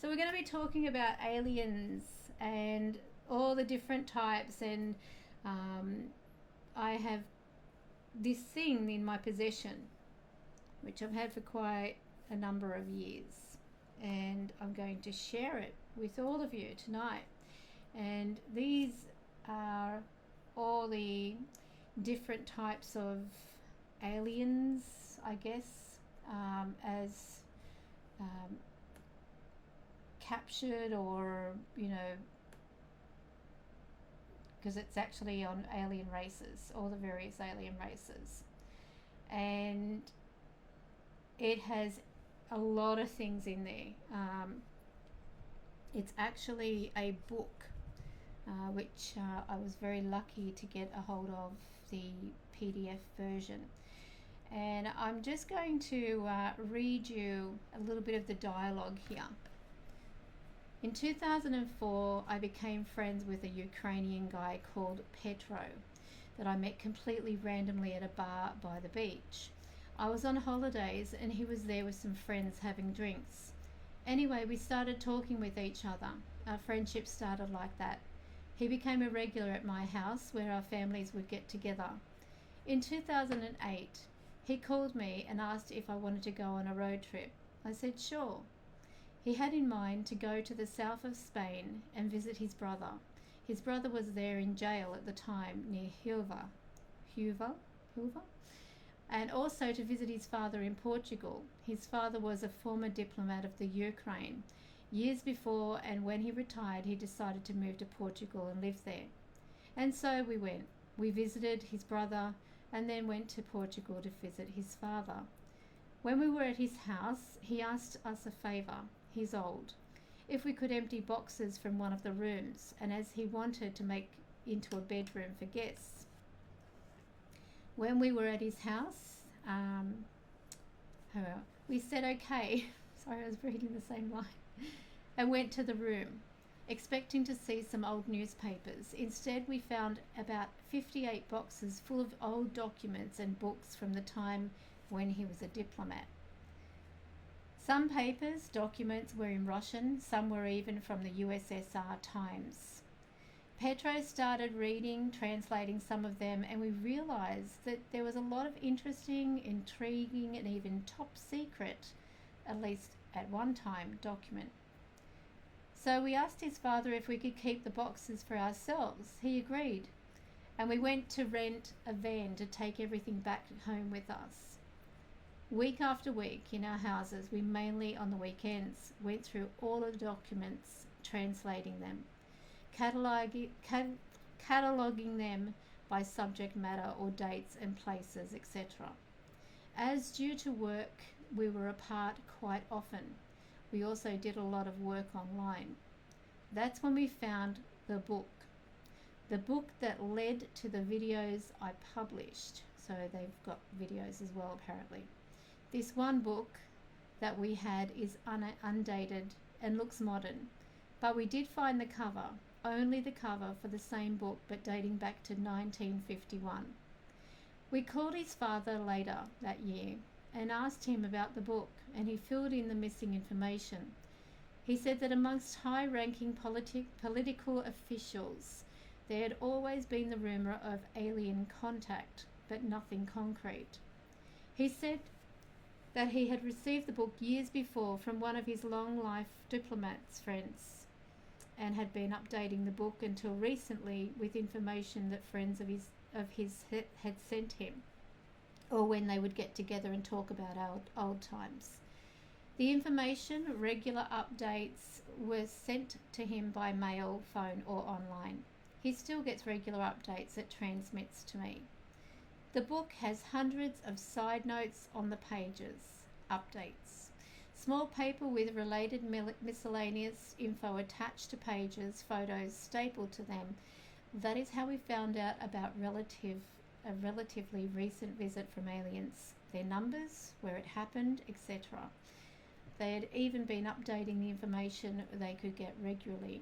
So we're going to be talking about aliens and all the different types, and I have this thing in my possession which I've had for quite a number of years, and I'm going to share it with all of you tonight. And these are all the different types of aliens, I guess, as captured, or because it's actually on alien races, all the various alien races, and it has a lot of things in there. It's actually a book which I was very lucky to get a hold of, the PDF version, and I'm just going to read you a little bit of the dialogue here. In 2004, I became friends with a Ukrainian guy called Petro that I met completely randomly at a bar by the beach. I was on holidays and he was there with some friends having drinks. Anyway, we started talking with each other. Our friendship started like that. He became a regular at my house where our families would get together. In 2008, he called me and asked if I wanted to go on a road trip. I said sure. He had in mind to go to the south of Spain and visit his brother. His brother was there in jail at the time near Huelva, and also to visit his father in Portugal. His father was a former diplomat of the Ukraine. Years before, and when he retired, he decided to move to Portugal and live there. And so we went. We visited his brother and then went to Portugal to visit his father. When we were at his house, he asked us a favour. He's old. If we could empty boxes from one of the rooms, and as he wanted to make into a bedroom for guests. When we were at his house, we said okay. Sorry, I was reading the same line. And went to the room, expecting to see some old newspapers. Instead, we found about 58 boxes full of old documents and books from the time when he was a diplomat. Some papers, documents were in Russian, some were even from the USSR times. Petro started reading, translating some of them, and we realised that there was a lot of interesting, intriguing, and even top secret, at least at one time, document. So we asked his father if we could keep the boxes for ourselves. He agreed, and we went to rent a van to take everything back home with us. Week after week in our houses, we mainly on the weekends went through all of the documents, translating them, cataloguing them by subject matter or dates and places, etc. As due to work, we were apart quite often. We also did a lot of work online. That's when we found the book that led to the videos I published. So they've got videos as well, apparently. This one book that we had is undated and looks modern, but we did find the cover, only the cover for the same book, but dating back to 1951. We called his father later that year and asked him about the book, and he filled in the missing information. He said that amongst high-ranking political officials, there had always been the rumour of alien contact, but nothing concrete. He said that he had received the book years before from one of his long-life diplomats friends and had been updating the book until recently with information that friends of his had sent him, or when they would get together and talk about old times. The information, regular updates, were sent to him by mail, phone or online. He still gets regular updates that transmits to me. The book has hundreds of side notes on the pages, updates, small paper with related miscellaneous info attached to pages, photos stapled to them. That is how we found out about a relatively recent visit from aliens, their numbers, where it happened, etc. They had even been updating the information they could get regularly.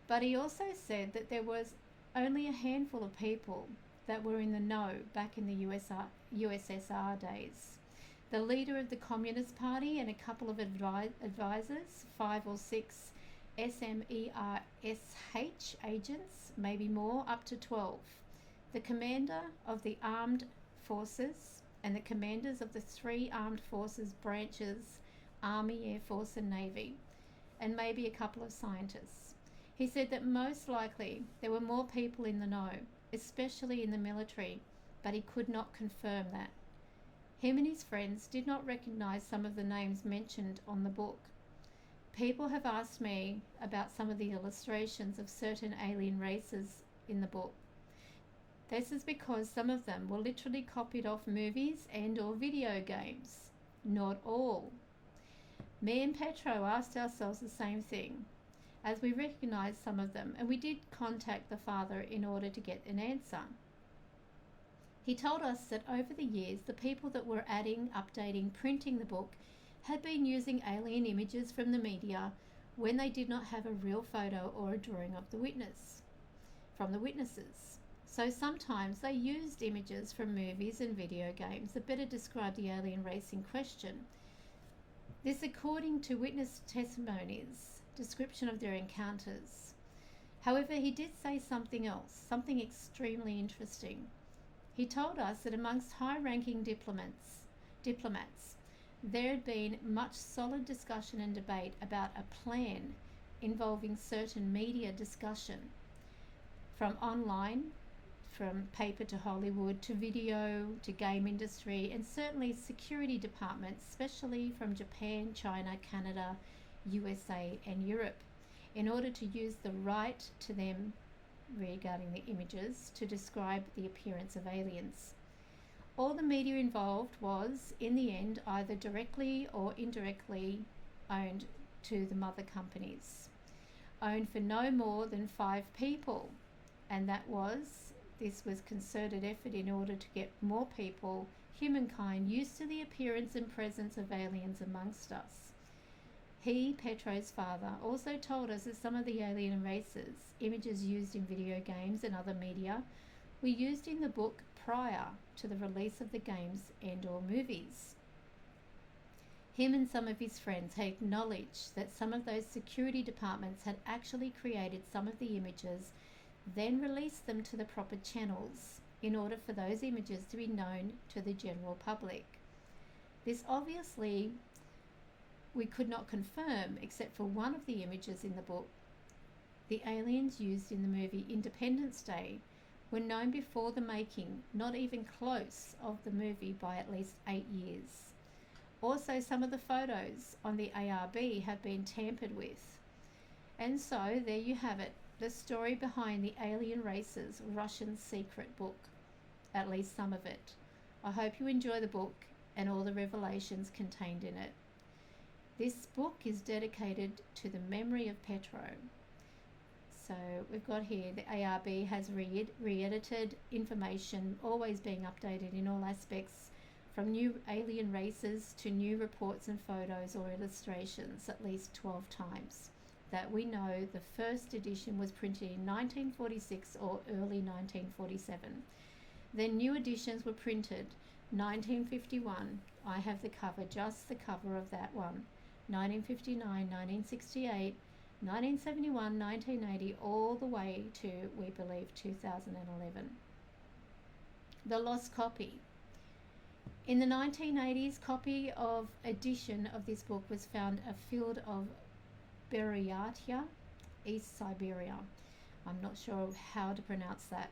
But he also said that there was only a handful of people that were in the know back in the USSR days. The leader of the Communist Party and a couple of advisors, 5 or 6 SMERSH agents, maybe more, up to 12. The commander of the armed forces and the commanders of the 3 armed forces branches, Army, Air Force and Navy, and maybe a couple of scientists. He said that most likely there were more people in the know, especially in the military, but he could not confirm that. Him and his friends did not recognize some of the names mentioned on the book. People have asked me about some of the illustrations of certain alien races in the book. This is because some of them were literally copied off movies and or video games. Not all. Me and Petro asked ourselves the same thing, as we recognized some of them, and we did contact the father in order to get an answer. He told us that over the years, the people that were adding, updating, printing the book had been using alien images from the media when they did not have a real photo or a drawing of the witnesses. So sometimes they used images from movies and video games that better describe the alien race in question. This according to witness testimonies, description of their encounters. However, he did say something else, something extremely interesting. He told us that amongst high-ranking diplomats, there had been much solid discussion and debate about a plan involving certain media discussion, from online, from paper to Hollywood, to video, to game industry, and certainly security departments, especially from Japan, China, Canada, USA, and Europe, in order to use the right to them regarding the images to describe the appearance of aliens. All the media involved was, in the end, either directly or indirectly owned to the mother companies, owned for no more than 5 people, and this was concerted effort in order to get more people, humankind, used to the appearance and presence of aliens amongst us. He, Petro's father, also told us that some of the alien races, images used in video games and other media, were used in the book prior to the release of the games and or movies. Him and some of his friends had acknowledged that some of those security departments had actually created some of the images, then released them to the proper channels in order for those images to be known to the general public. This obviously we could not confirm, except for one of the images in the book. The aliens used in the movie Independence Day were known before the making, not even close of the movie, by at least 8 years. Also, some of the photos on the ARB have been tampered with. And so, there you have it, the story behind the alien race's Russian secret book, at least some of it. I hope you enjoy the book and all the revelations contained in it. This book is dedicated to the memory of Petro. So we've got here the ARB has re-edited information, always being updated in all aspects, from new alien races to new reports and photos or illustrations, at least 12 times. That we know the first edition was printed in 1946 or early 1947. Then new editions were printed 1951. I have the cover, just the cover of that one. 1959, 1968, 1971, 1980, all the way to, we believe, 2011. The lost copy. In the 1980s, copy of edition of this book was found a field of Buryatia, East Siberia. I'm not sure how to pronounce that.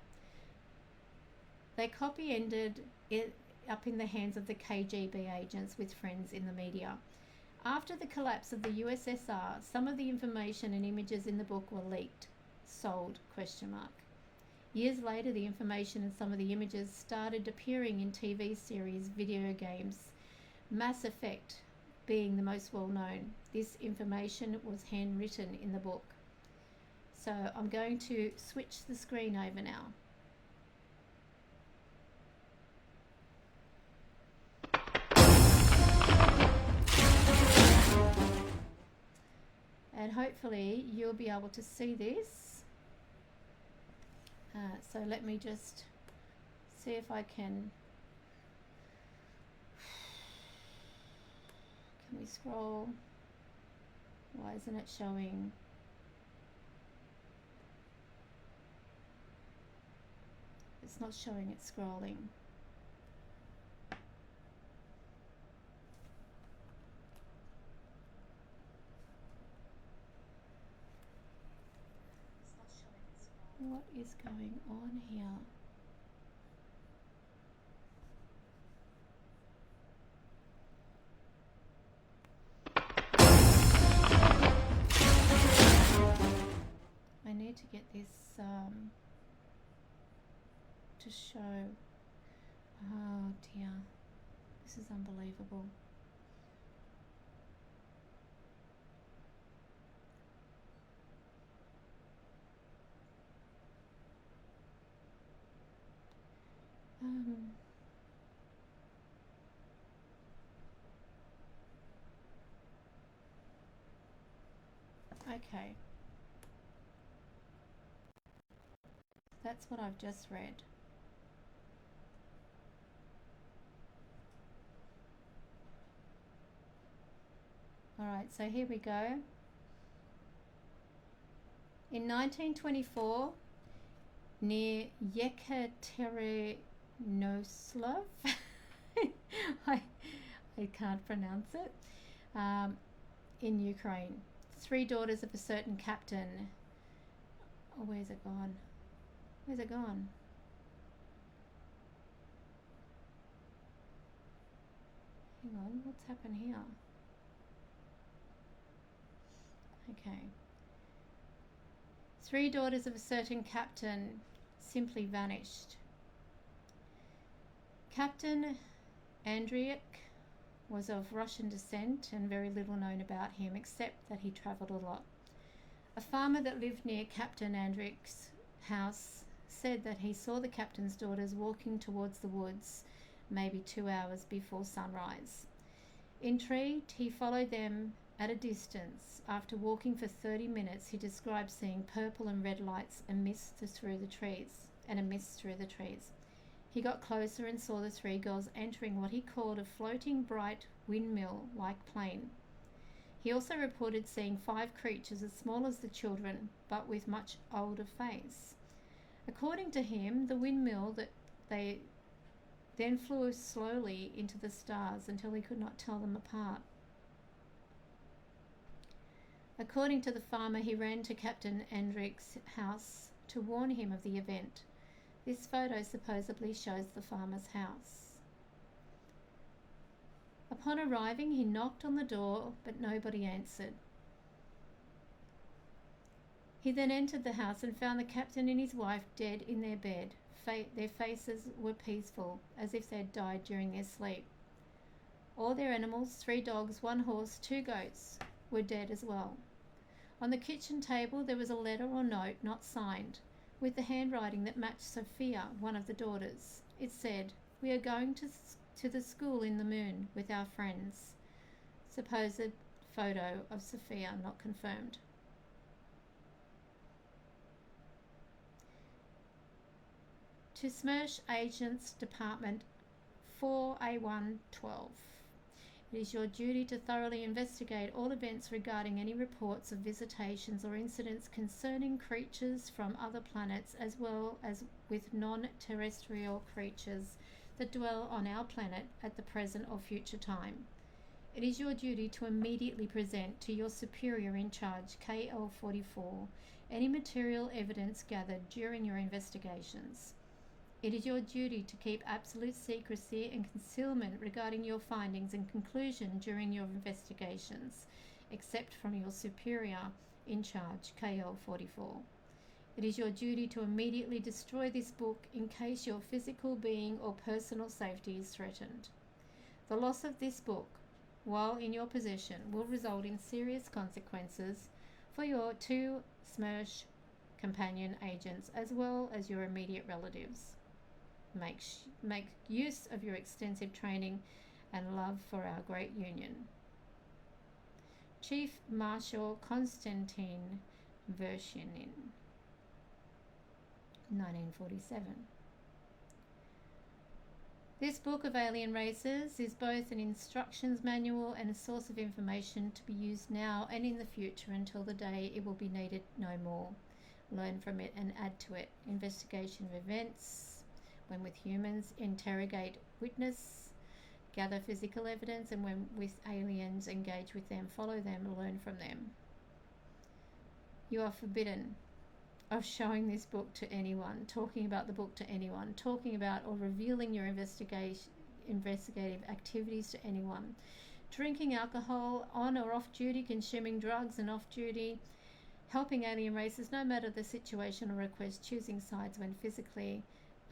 Their copy ended up in the hands of the KGB agents with friends in the media. After the collapse of the USSR, some of the information and images in the book were leaked, sold, ? Years later, the information and some of the images started appearing in TV series, video games, Mass Effect being the most well known. This information was handwritten in the book. So I'm going to switch the screen over now. And hopefully you'll be able to see this. So let me just see if I can Can we scroll? Why isn't it showing? It's not showing it scrolling. What is going on here? I need to get this to show. Oh dear, this is unbelievable. Okay, that's what I've just read. Alright, so here we go. In 1924, near Yekaterinoslav, I can't pronounce it, in Ukraine, 3 daughters of a certain captain. Oh, where's it gone? Where's it gone? Hang on, what's happened here? Okay. 3 daughters of a certain captain simply vanished. Captain Andriuk was of Russian descent and very little known about him except that he travelled a lot. A farmer that lived near Captain Andriuk's house said that he saw the captain's daughters walking towards the woods maybe 2 hours before sunrise. Intrigued, he followed them at a distance. After walking for 30 minutes, he described seeing purple and red lights and a mist through the trees. He got closer and saw the 3 girls entering what he called a floating bright windmill-like plane. He also reported seeing 5 creatures as small as the children, but with much older face. According to him, the windmill that they then flew slowly into the stars until he could not tell them apart. According to the farmer, he ran to Captain Andriuk's house to warn him of the event. This photo supposedly shows the farmer's house. Upon arriving, he knocked on the door, but nobody answered. He then entered the house and found the captain and his wife dead in their bed. Their faces were peaceful, as if they had died during their sleep. All their animals, 3 dogs, 1 horse, 2 goats, were dead as well. On the kitchen table there was a letter or note not signed, with the handwriting that matched Sophia, one of the daughters. It said, "We are going to the school in the moon with our friends." Supposed photo of Sophia not confirmed. To Smersh Agents Department 4A112. It is your duty to thoroughly investigate all events regarding any reports of visitations or incidents concerning creatures from other planets, as well as with non-terrestrial creatures that dwell on our planet at the present or future time. It is your duty to immediately present to your superior in charge, KL44, any material evidence gathered during your investigations. It is your duty to keep absolute secrecy and concealment regarding your findings and conclusion during your investigations, except from your superior in charge, KL44. It is your duty to immediately destroy this book in case your physical being or personal safety is threatened. The loss of this book, while in your possession, will result in serious consequences for your 2 Smersh companion agents as well as your immediate relatives. Make use of your extensive training and love for our great union. Chief Marshal Konstantin Vershinin, 1947. This book of alien races is both an instructions manual and a source of information to be used now and in the future until the day it will be needed no more. Learn from it and add to it. Investigation of events, when with humans, interrogate witness, gather physical evidence, and when with aliens, engage with them, follow them, learn from them. You are forbidden of showing this book to anyone, talking about the book to anyone, talking about or revealing your investigative activities to anyone, drinking alcohol on or off duty, consuming drugs and off duty, helping alien races no matter the situation or request, choosing sides when physically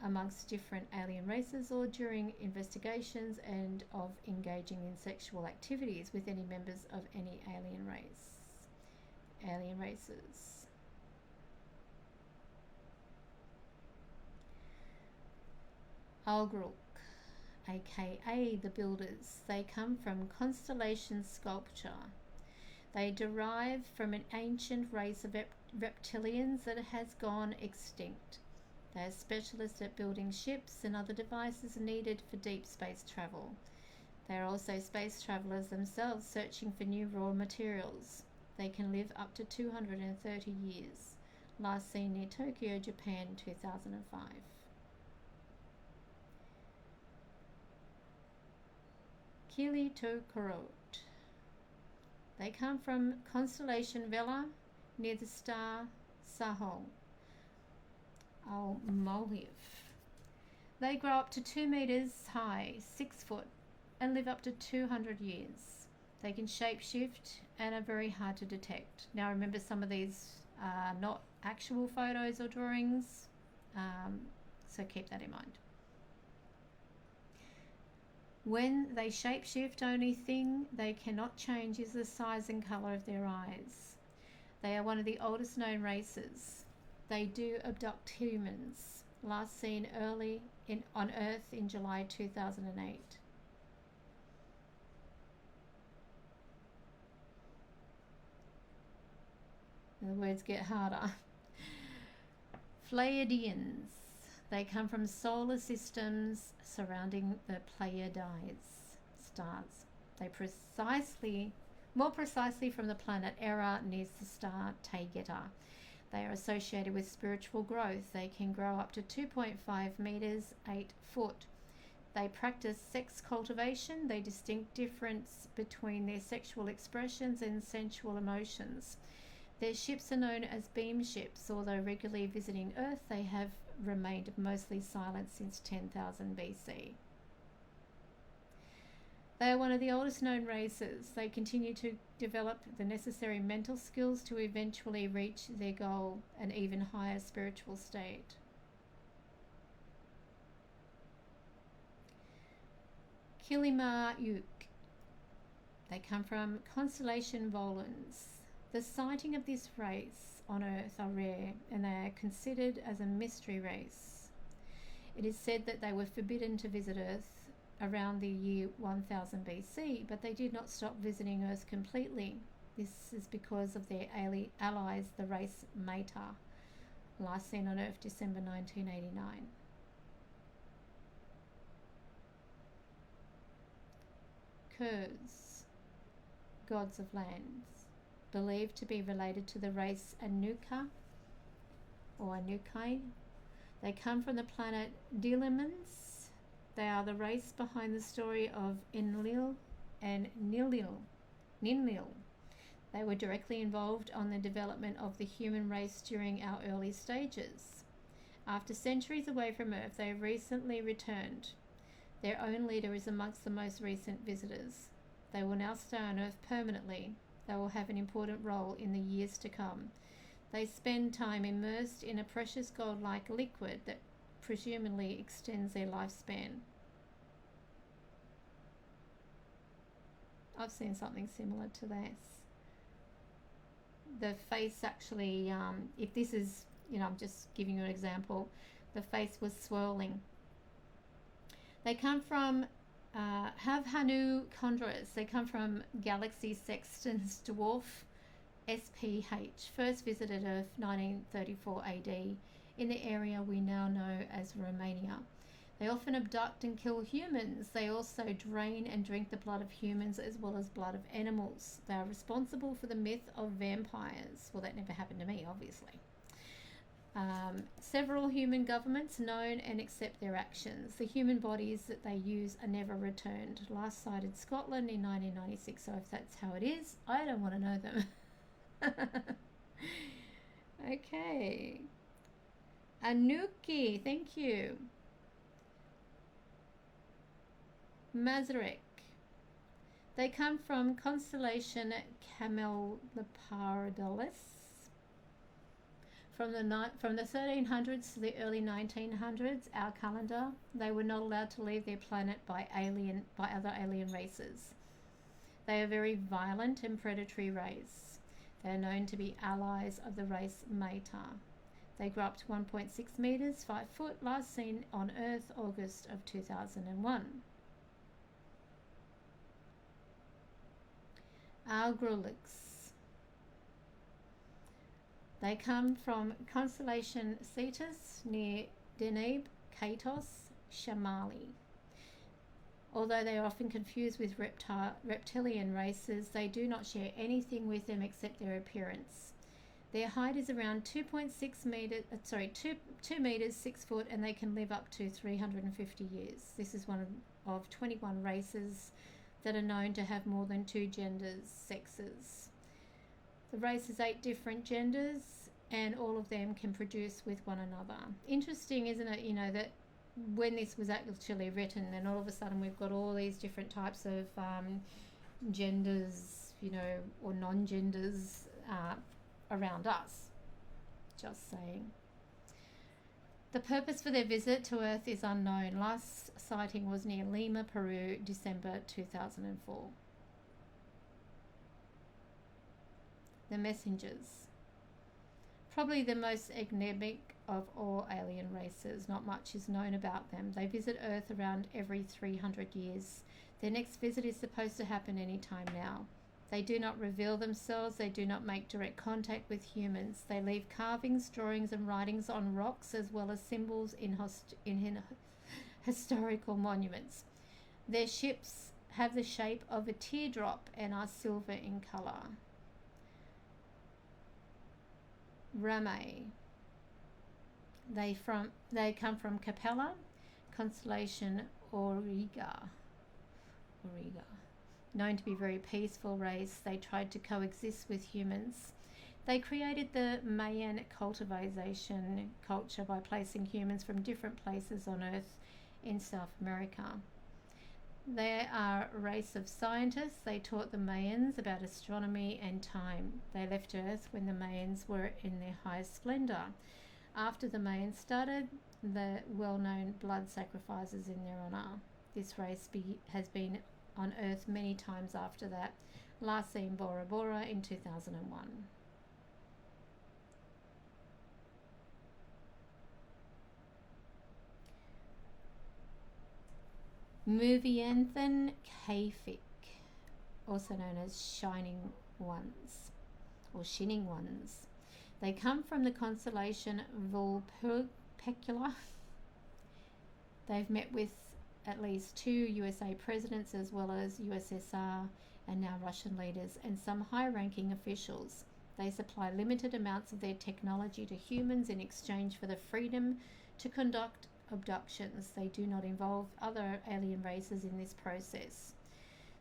amongst different alien races or during investigations, and of engaging in sexual activities with any members of any alien races. Algruk, aka the builders. They come from constellation sculpture. They derive from an ancient race of reptilians that has gone extinct. They are specialists at building ships and other devices needed for deep space travel. They are also space travelers themselves, searching for new raw materials. They can live up to 230 years. Last seen near Tokyo, Japan, 2005. Kili Tokorot. They come from constellation Vela near the star Sahol Al-Molhiv. They grow up to 2 meters high, 6 foot, and live up to 200 years. They can shapeshift and are very hard to detect. Now remember, some of these are not actual photos or drawings, so keep that in mind. When they shapeshift, only thing they cannot change is the size and colour of their eyes. They are one of the oldest known races. They do abduct humans. Last seen early on Earth in July 2008. The words get harder. Pleiadians. They come from solar systems surrounding the Pleiades stars. They more precisely from the planet Era near the star Taygeta. They are associated with spiritual growth. They can grow up to 2.5 meters, 8 foot. They practice sex cultivation. They distinct difference between their sexual expressions and sensual emotions. Their ships are known as beam ships. Although regularly visiting Earth, they have remained mostly silent since 10,000 BC. They are one of the oldest known races. They continue to develop the necessary mental skills to eventually reach their goal, an even higher spiritual state. Kilima Yuk. They come from constellation Volans. The sighting of this race on Earth are rare, and they are considered as a mystery race. It is said that they were forbidden to visit Earth around the year 1000 BC, but they did not stop visiting Earth completely. This is because of their allies, the race Mater, last seen on Earth December 1989. Kurds, gods of lands, believed to be related to the race Anuka or Anukai. They come from the planet Dilemans. They are the race behind the story of Enlil and Ninlil. They were directly involved on the development of the human race during our early stages. After centuries away from Earth, they have recently returned. Their own leader is amongst the most recent visitors. They will now stay on Earth permanently. They will have an important role in the years to come. They spend time immersed in a precious gold-like liquid that presumably extends their lifespan. I've seen something similar to this. The face actually, if this is, I'm just giving you an example, the face was swirling. They come from Havhanu Chondrus. They come from Galaxy Sextans dwarf SPH, first visited Earth 1934 AD in the area we now know as Romania. They often abduct and kill humans. They also drain and drink the blood of humans as well as blood of animals. They are responsible for the myth of vampires. Well, that never happened to me, obviously. Several human governments known and accept their actions. The human bodies that they use are never returned. Last sighted Scotland in 1996. So if that's how it is, I don't want to know them. Okay. Anuki, thank you. Mazarek. They come from constellation Camelopardalis. From the 1300s to the early 1900s, our calendar, they were not allowed to leave their planet by other alien races. They are very violent and predatory race. They are known to be allies of the race Maita. They grew up to 1.6 meters, 5 foot, last seen on Earth August of 2001. Algrolix. They come from constellation Cetus near Deneb, Katos, Shamali. Although they are often confused with reptilian races, they do not share anything with them except their appearance. Their height is around 2 meters, 6 foot, and they can live up to 350 years. This is one of 21 races that are known to have more than 2 genders, sexes. The race has 8 different genders, and all of them can produce with one another. Interesting, isn't it, that when this was actually written, and all of a sudden we've got all these different types of genders, or non-genders around us. Just saying. The purpose for their visit to Earth is unknown. Last sighting was near Lima, Peru, December 2004. The messengers. Probably the most enigmatic of all alien races. Not much is known about them. They visit Earth around every 300 years. Their next visit is supposed to happen any time now. They do not reveal themselves. They do not make direct contact with humans. They leave carvings, drawings and writings on rocks as well as symbols in historical monuments. Their ships have the shape of a teardrop and are silver in colour. Rame. They come from Capella, constellation Auriga. Known to be a very peaceful race, they tried to coexist with humans. They created the Mayan cultivation culture by placing humans from different places on Earth in South America. They are a race of scientists. They taught the Mayans about astronomy and time. They left Earth when the Mayans were in their highest splendor. After the Mayans started the well-known blood sacrifices in their honor. This race has been on Earth many times after that. Last seen Bora Bora in 2001. Movianthan Kafik, also known as Shining Ones or Shinning Ones. They come from the constellation Vulpecula. They've met with at least 2 USA presidents as well as USSR and now Russian leaders and some high-ranking officials. They supply limited amounts of their technology to humans in exchange for the freedom to conduct abductions. They do not involve other alien races in this process.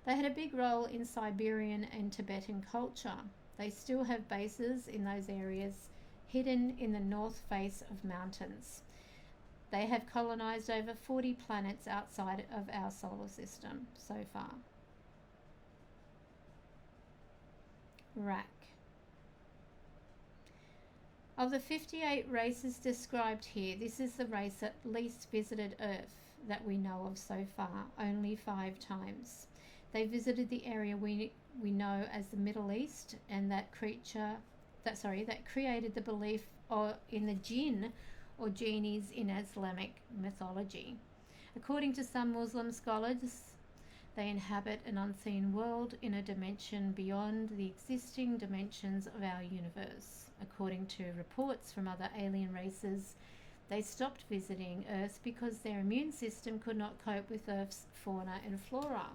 They had a big role in Siberian and Tibetan culture. They still have bases in those areas hidden in the north face of mountains. They have colonized over 40 planets outside of our solar system so far. Rak. Of the 58 races described here, this is the race that least visited Earth that we know of so far, only 5 times. They visited the area we know as the Middle East, and that created the belief in the jinn or genies in Islamic mythology. According to some Muslim scholars, they inhabit an unseen world in a dimension beyond the existing dimensions of our universe. According to reports from other alien races, They stopped visiting Earth because their immune system could not cope with Earth's fauna and flora.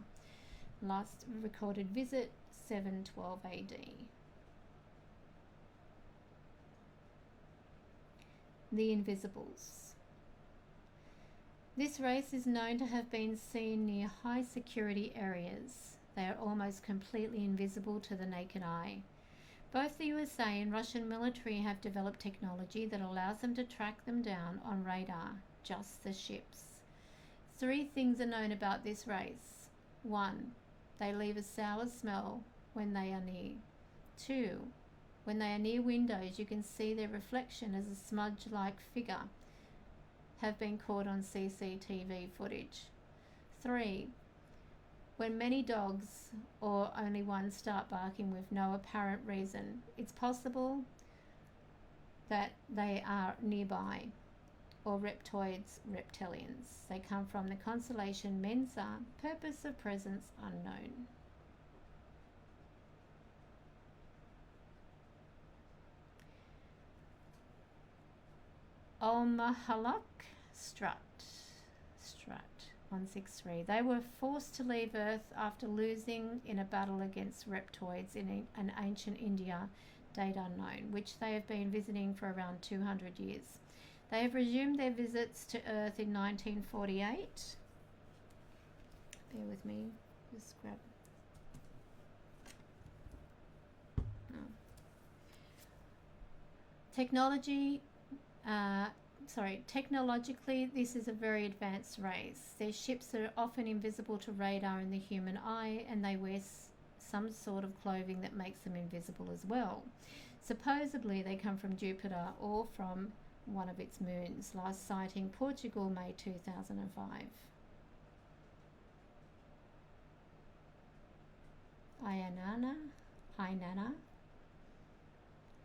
Last recorded visit 712 AD. The Invisibles. This race is known to have been seen near high security areas. They are almost completely invisible to the naked eye. Both the USA and Russian military have developed technology that allows them to track them down on radar, just the ships. 3 things are known about this race. 1. They leave a sour smell when they are near. 2. When they are near windows, you can see their reflection as a smudge-like figure have been caught on CCTV footage. 3. When many dogs or only one start barking with no apparent reason, it's possible that they are nearby, or reptilians. They come from the constellation Mensa, purpose of presence unknown. Omahaluk Strut 163. They were forced to leave Earth after losing in a battle against reptoids in an ancient India, date unknown, which they have been visiting for around 200 years. They have resumed their visits to Earth in 1948. Bear with me, just grab. Technologically, this is a very advanced race. Their ships are often invisible to radar and the human eye, and they wear some sort of clothing that makes them invisible as well. Supposedly, they come from Jupiter or from one of its moons. Last sighting, Portugal, May 2005. Ainana.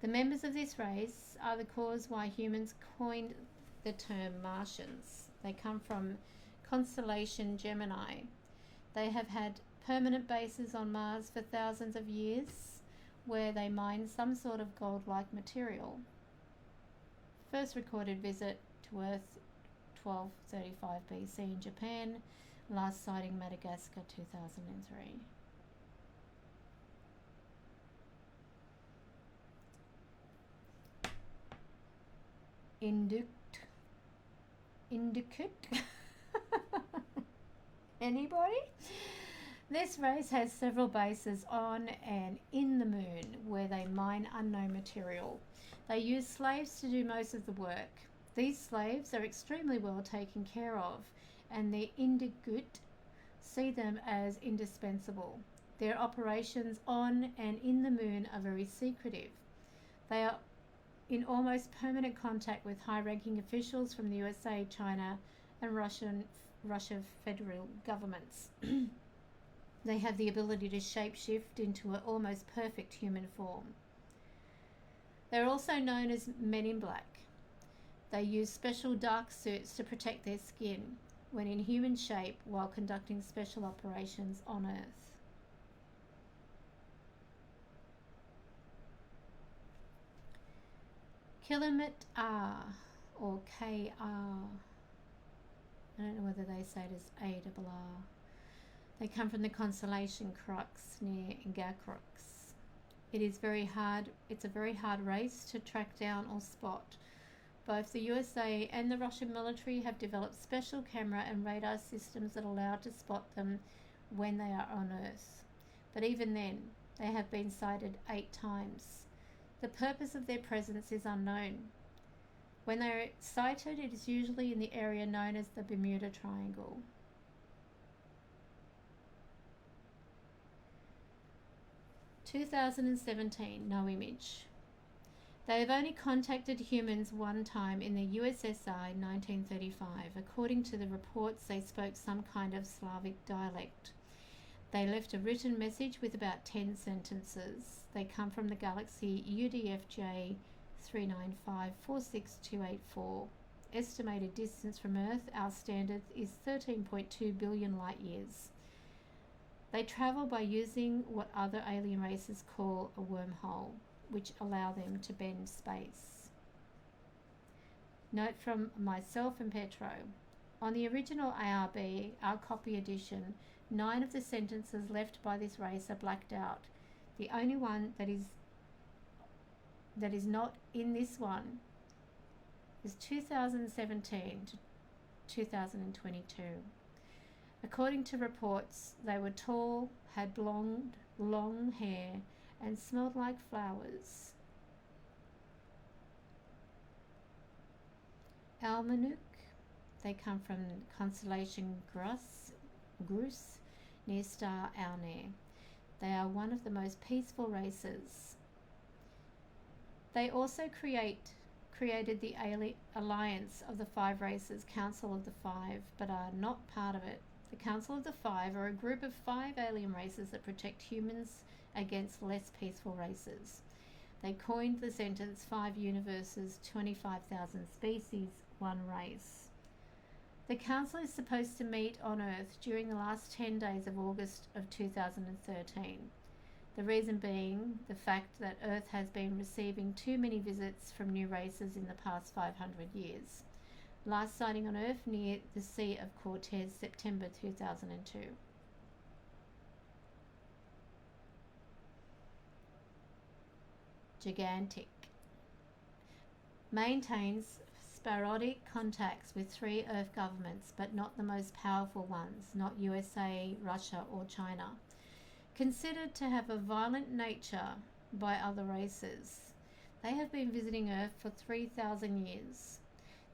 The members of this race are the cause why humans coined the term Martians. They come from constellation Gemini. They have had permanent bases on Mars for thousands of years where they mine some sort of gold-like material. First recorded visit to Earth 1235 BC in Japan. Last sighting Madagascar 2003. Indukut? Anybody? This race has several bases on and in the moon where they mine unknown material. They use slaves to do most of the work. These slaves are extremely well taken care of, and the Indukut see them as indispensable. Their operations on and in the moon are very secretive. They are in almost permanent contact with high-ranking officials from the USA, China, and Russia federal governments. They have the ability to shapeshift into an almost perfect human form. They're also known as Men in Black. They use special dark suits to protect their skin when in human shape while conducting special operations on Earth. Kilomet R or KR. I don't know whether they say it as ARR. They come from the constellation Crux near Gakrux. It's a very hard race to track down or spot. Both the USA and the Russian military have developed special camera and radar systems that allow to spot them when they are on Earth. But even then, they have been sighted 8 times. The purpose of their presence is unknown. When they are sighted, it is usually in the area known as the Bermuda Triangle. (2017) No image. They have only contacted humans one time in the USSR in 1935. According to the reports, they spoke some kind of Slavic dialect. They left a written message with about 10 sentences. They come from the galaxy UDFJ 395-46284. Estimated distance from Earth, our standard, is 13.2 billion light years. They travel by using what other alien races call a wormhole, which allow them to bend space. Note from myself and Petro. On the original ARB, our copy edition, 9 of the sentences left by this race are blacked out. The only one that is not in this one is 2017 to 2022. According to reports, they were tall, had blonde, long hair, and smelled like flowers. Almanuk, they come from constellation Grus near star Alnir. They are one of the most peaceful races. They also created the Alliance of the Five Races, Council of the Five, but are not part of it. The Council of the Five are a group of 5 alien races that protect humans against less peaceful races. They coined the sentence 5 universes, 25,000 species, 1 race. The Council is supposed to meet on Earth during the last 10 days of August of 2013. The reason being the fact that Earth has been receiving too many visits from new races in the past 500 years. Last sighting on Earth near the Sea of Cortez, September 2002. Gigantic. Maintains sporadic contacts with 3 Earth governments, but not the most powerful ones, not USA, Russia or China. Considered to have a violent nature by other races. They have been visiting Earth for 3,000 years.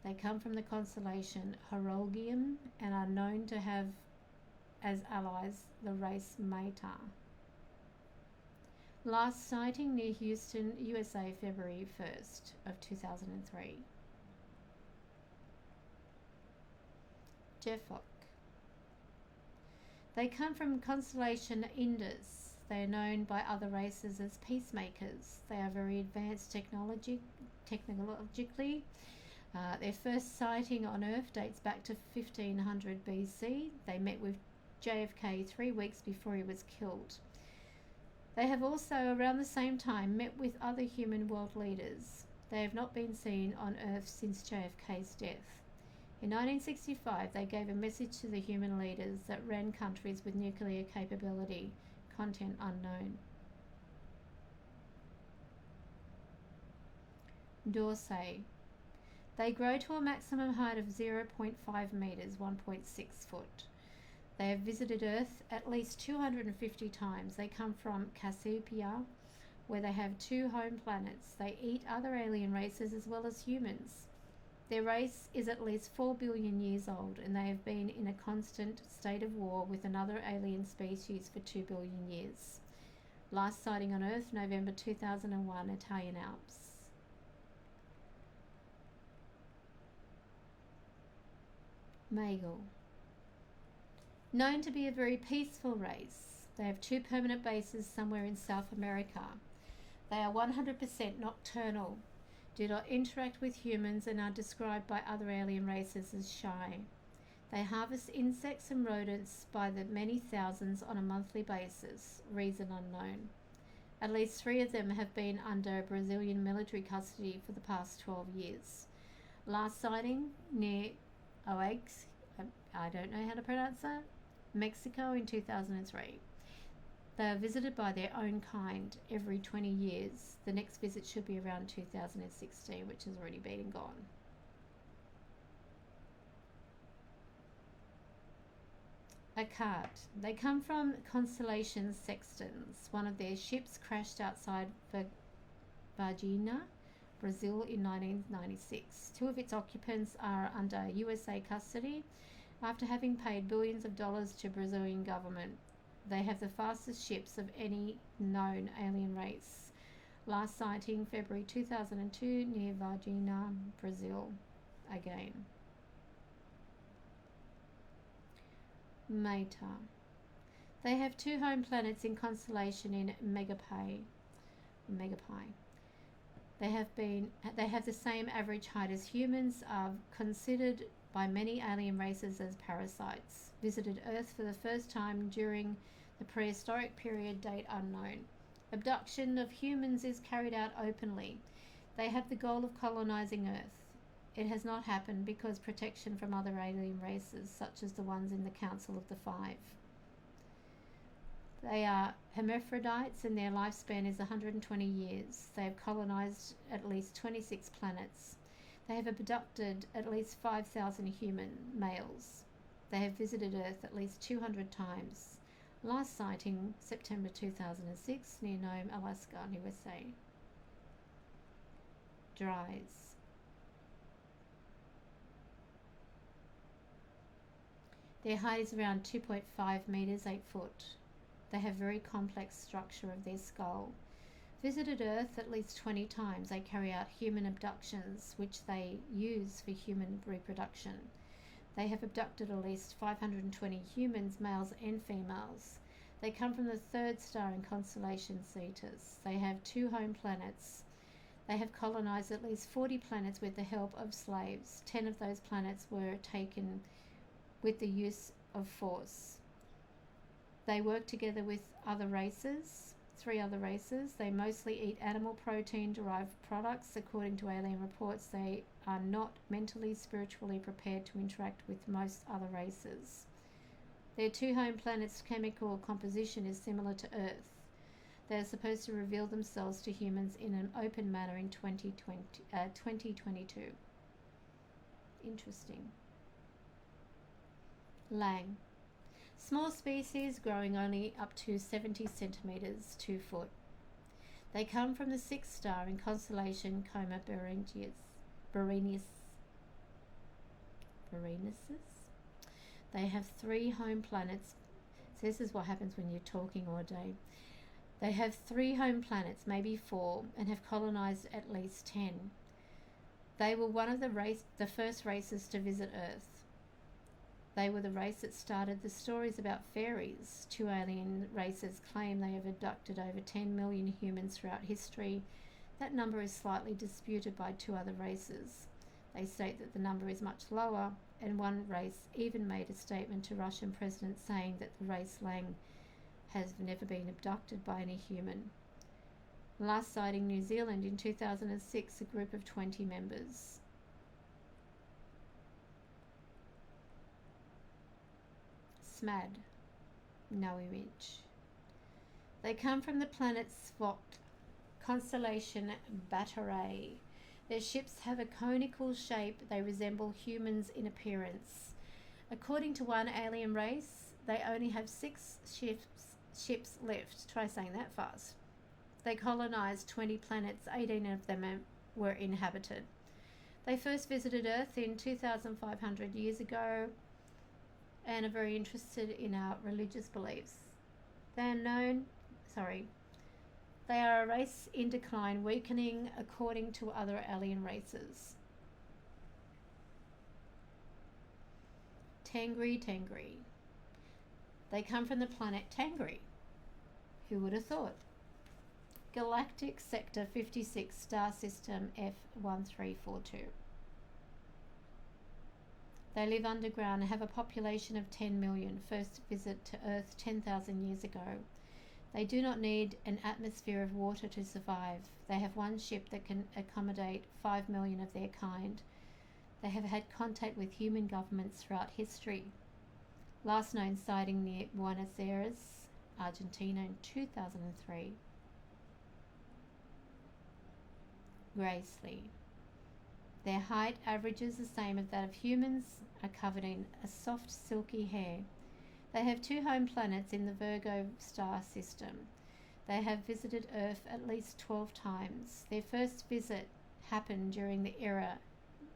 They come from the constellation Horologium and are known to have as allies the race Meta. Last sighting near Houston, USA, February 1st of 2003. Jeffok. They come from constellation Indus. They are known by other races as peacemakers. They are very advanced technologically. Their first sighting on Earth dates back to 1500 BC. They met with JFK 3 weeks before he was killed. They have also, around the same time, met with other human world leaders. They have not been seen on Earth since JFK's death. In 1965, they gave a message to the human leaders that ran countries with nuclear capability, content unknown. Dorsey. They grow to a maximum height of 0.5 metres, 1.6 foot. They have visited Earth at least 250 times. They come from Cassiopeia, where they have 2 home planets. They eat other alien races as well as humans. Their race is at least 4 billion years old, and they have been in a constant state of war with another alien species for 2 billion years. Last sighting on Earth, November 2001, Italian Alps. Magel. Known to be a very peaceful race. They have 2 permanent bases somewhere in South America. They are 100% nocturnal, do not interact with humans, and are described by other alien races as shy. They harvest insects and rodents by the many thousands on a monthly basis, reason unknown. At least 3 of them have been under Brazilian military custody for the past 12 years. Last sighting near Oax, I don't know how to pronounce that, Mexico in 2003. They are visited by their own kind every 20 years. The next visit should be around 2016, which has already been and gone. Akkad. They come from constellation Sextans. One of their ships crashed outside Varginha, Brazil in 1996. 2 of its occupants are under USA custody after having paid billions of dollars to Brazilian government. They have the fastest ships of any known alien race. Last sighting February 2002 near Varginha, Brazil. Again. Meta. They have 2 home planets in constellation in Megapi. They have the same average height as humans, are considered by many alien races as parasites. Visited Earth for the first time during the prehistoric period, date unknown. Abduction of humans is carried out openly. They have the goal of colonizing Earth. it has not happened because protection from other alien races, such as the ones in the Council of the Five. They are hermaphrodites and their lifespan is 120 years. They have colonized at least 26 planets. They have abducted at least 5,000 human males. They have visited Earth at least 200 times. Last sighting, September 2006, near Nome, Alaska, USA. Dries. Their height is around 2.5 meters, 8 foot. They have very complex structure of their skull. Visited Earth at least 20 times. They carry out human abductions, which they use for human reproduction. They have abducted at least 520 humans, males and females. They come from the third star in constellation Cetus. They have 2 home planets. They have colonized at least 40 planets with the help of slaves. 10 of those planets were taken with the use of force. They work together with other races, 3 other races. They mostly eat animal protein derived products. According to alien reports, they are not mentally, spiritually prepared to interact with most other races. Their 2 home planets' chemical composition is similar to Earth. They are supposed to reveal themselves to humans in an open manner in 2022. Interesting. Lang. Small species growing only up to 70 centimeters, 2 foot. They come from the 6th star in constellation Coma Berenices. They have 3 home planets. So this is what happens when you're talking all day. They have 3 home planets, maybe 4, and have colonized at least 10. They were one of the first races to visit Earth. They were the race that started the stories about fairies. 2 alien races claim they have abducted over 10 million humans throughout history. That number is slightly disputed by 2 other races. They state that the number is much lower, and one race even made a statement to Russian President saying that the race Lang has never been abducted by any human. Last sighting New Zealand in 2006, a group of 20 members. SMAD, no image. They come from the planet Svok, constellation Bataray. Their ships have a conical shape. They resemble humans in appearance. According to one alien race, they only have 6 ships left. Try saying that fast. They colonized 20 planets. 18 of them were inhabited. They first visited Earth in 2,500 years ago and are very interested in our religious beliefs. They are a race in decline, weakening according to other alien races. Tangri. They come from the planet Tangri. Who would have thought? Galactic Sector 56, Star System F1342. They live underground and have a population of 10 million. First visit to Earth 10,000 years ago. They do not need an atmosphere of water to survive. They have 1 ship that can accommodate 5 million of their kind. They have had contact with human governments throughout history. Last known sighting near Buenos Aires, Argentina in 2003. Gracely. Their height averages the same as that of humans, are covered in a soft silky hair. They have 2 home planets in the Virgo star system. They have visited Earth at least 12 times. Their first visit happened during the era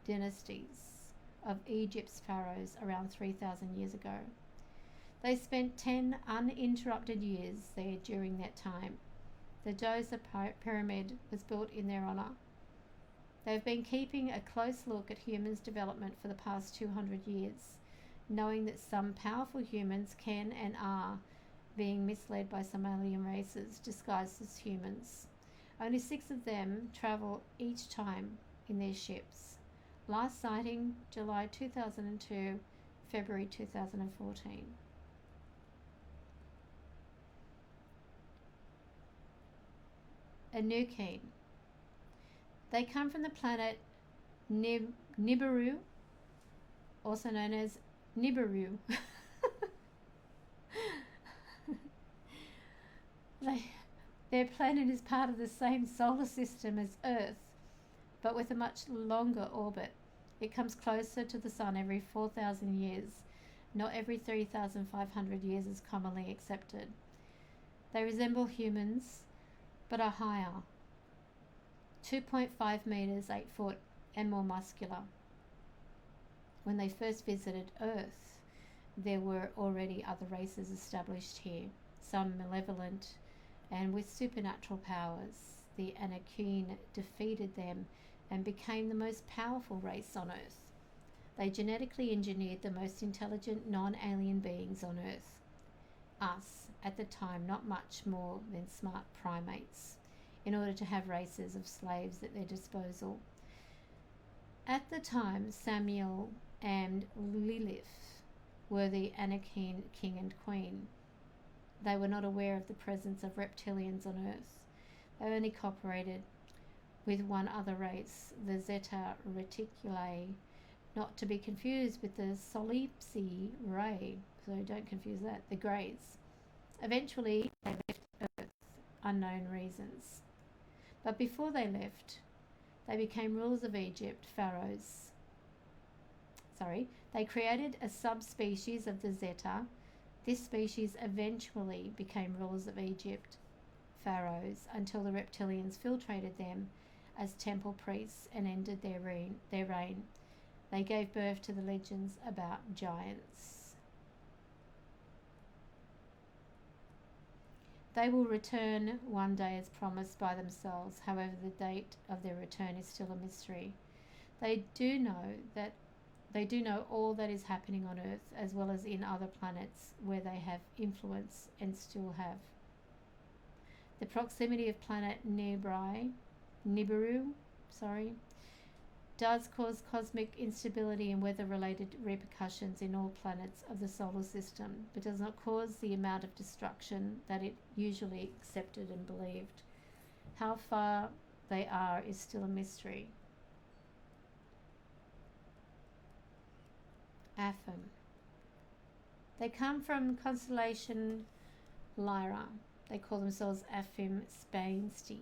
dynasties of Egypt's pharaohs around 3,000 years ago. They spent 10 uninterrupted years there during that time. The Djoser pyramid was built in their honor. They've been keeping a close look at humans' development for the past 200 years, knowing that some powerful humans can and are being misled by some alien races disguised as humans. Only 6 of them travel each time in their ships. Last sighting, July 2002, February 2014. Anukin. They come from the planet Nibiru, also known as Nibiru. Their planet is part of the same solar system as Earth, but with a much longer orbit. It comes closer to the Sun every 4,000 years, not every 3,500 years as commonly accepted. They resemble humans, but are higher, 2.5 meters, 8 foot, and more muscular. When they first visited Earth, there were already other races established here, some malevolent and with supernatural powers. The Anakim defeated them and became the most powerful race on Earth. They genetically engineered the most intelligent non-alien beings on Earth. Us, at the time, not much more than smart primates, in order to have races of slaves at their disposal. At the time, Samuel and Lilith were the Anakim king and queen. They were not aware of the presence of reptilians on Earth. They only cooperated with one other race, the Zeta Reticuli, not to be confused with the Solipsi Ray, so don't confuse that, the Greys. Eventually, they left Earth, unknown reasons. But before they left, they became rulers of Egypt, pharaohs. They created a subspecies of the Zeta. This species eventually became rulers of Egypt, pharaohs, until the reptilians filtrated them as temple priests and ended their reign. They gave birth to the legends about giants. They will return one day as promised by themselves. However, the date of their return is still a mystery. They do know all that is happening on Earth, as well as in other planets where they have influence and still have. The proximity of planet Nibiru does cause cosmic instability and weather-related repercussions in all planets of the solar system, but does not cause the amount of destruction that it usually accepted and believed. How far they are is still a mystery. Aphim. They come from constellation Lyra. They call themselves Aphim Spainsi,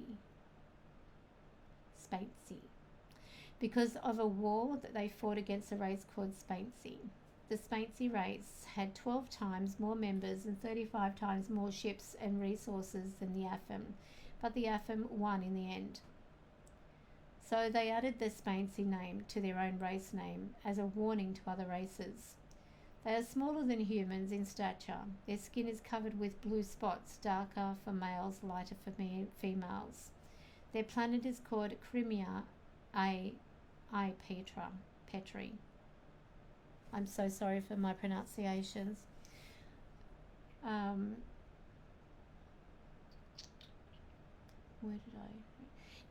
because of a war that they fought against a race called Spainsi. The Spainsi race had 12 times more members and 35 times more ships and resources than the Aphim, but the Aphim won in the end. So they added the Spainsi name to their own race name as a warning to other races. They are smaller than humans in stature. Their skin is covered with blue spots, darker for males, lighter for females. Their planet is called Crimea Petri. I'm so sorry for my pronunciations.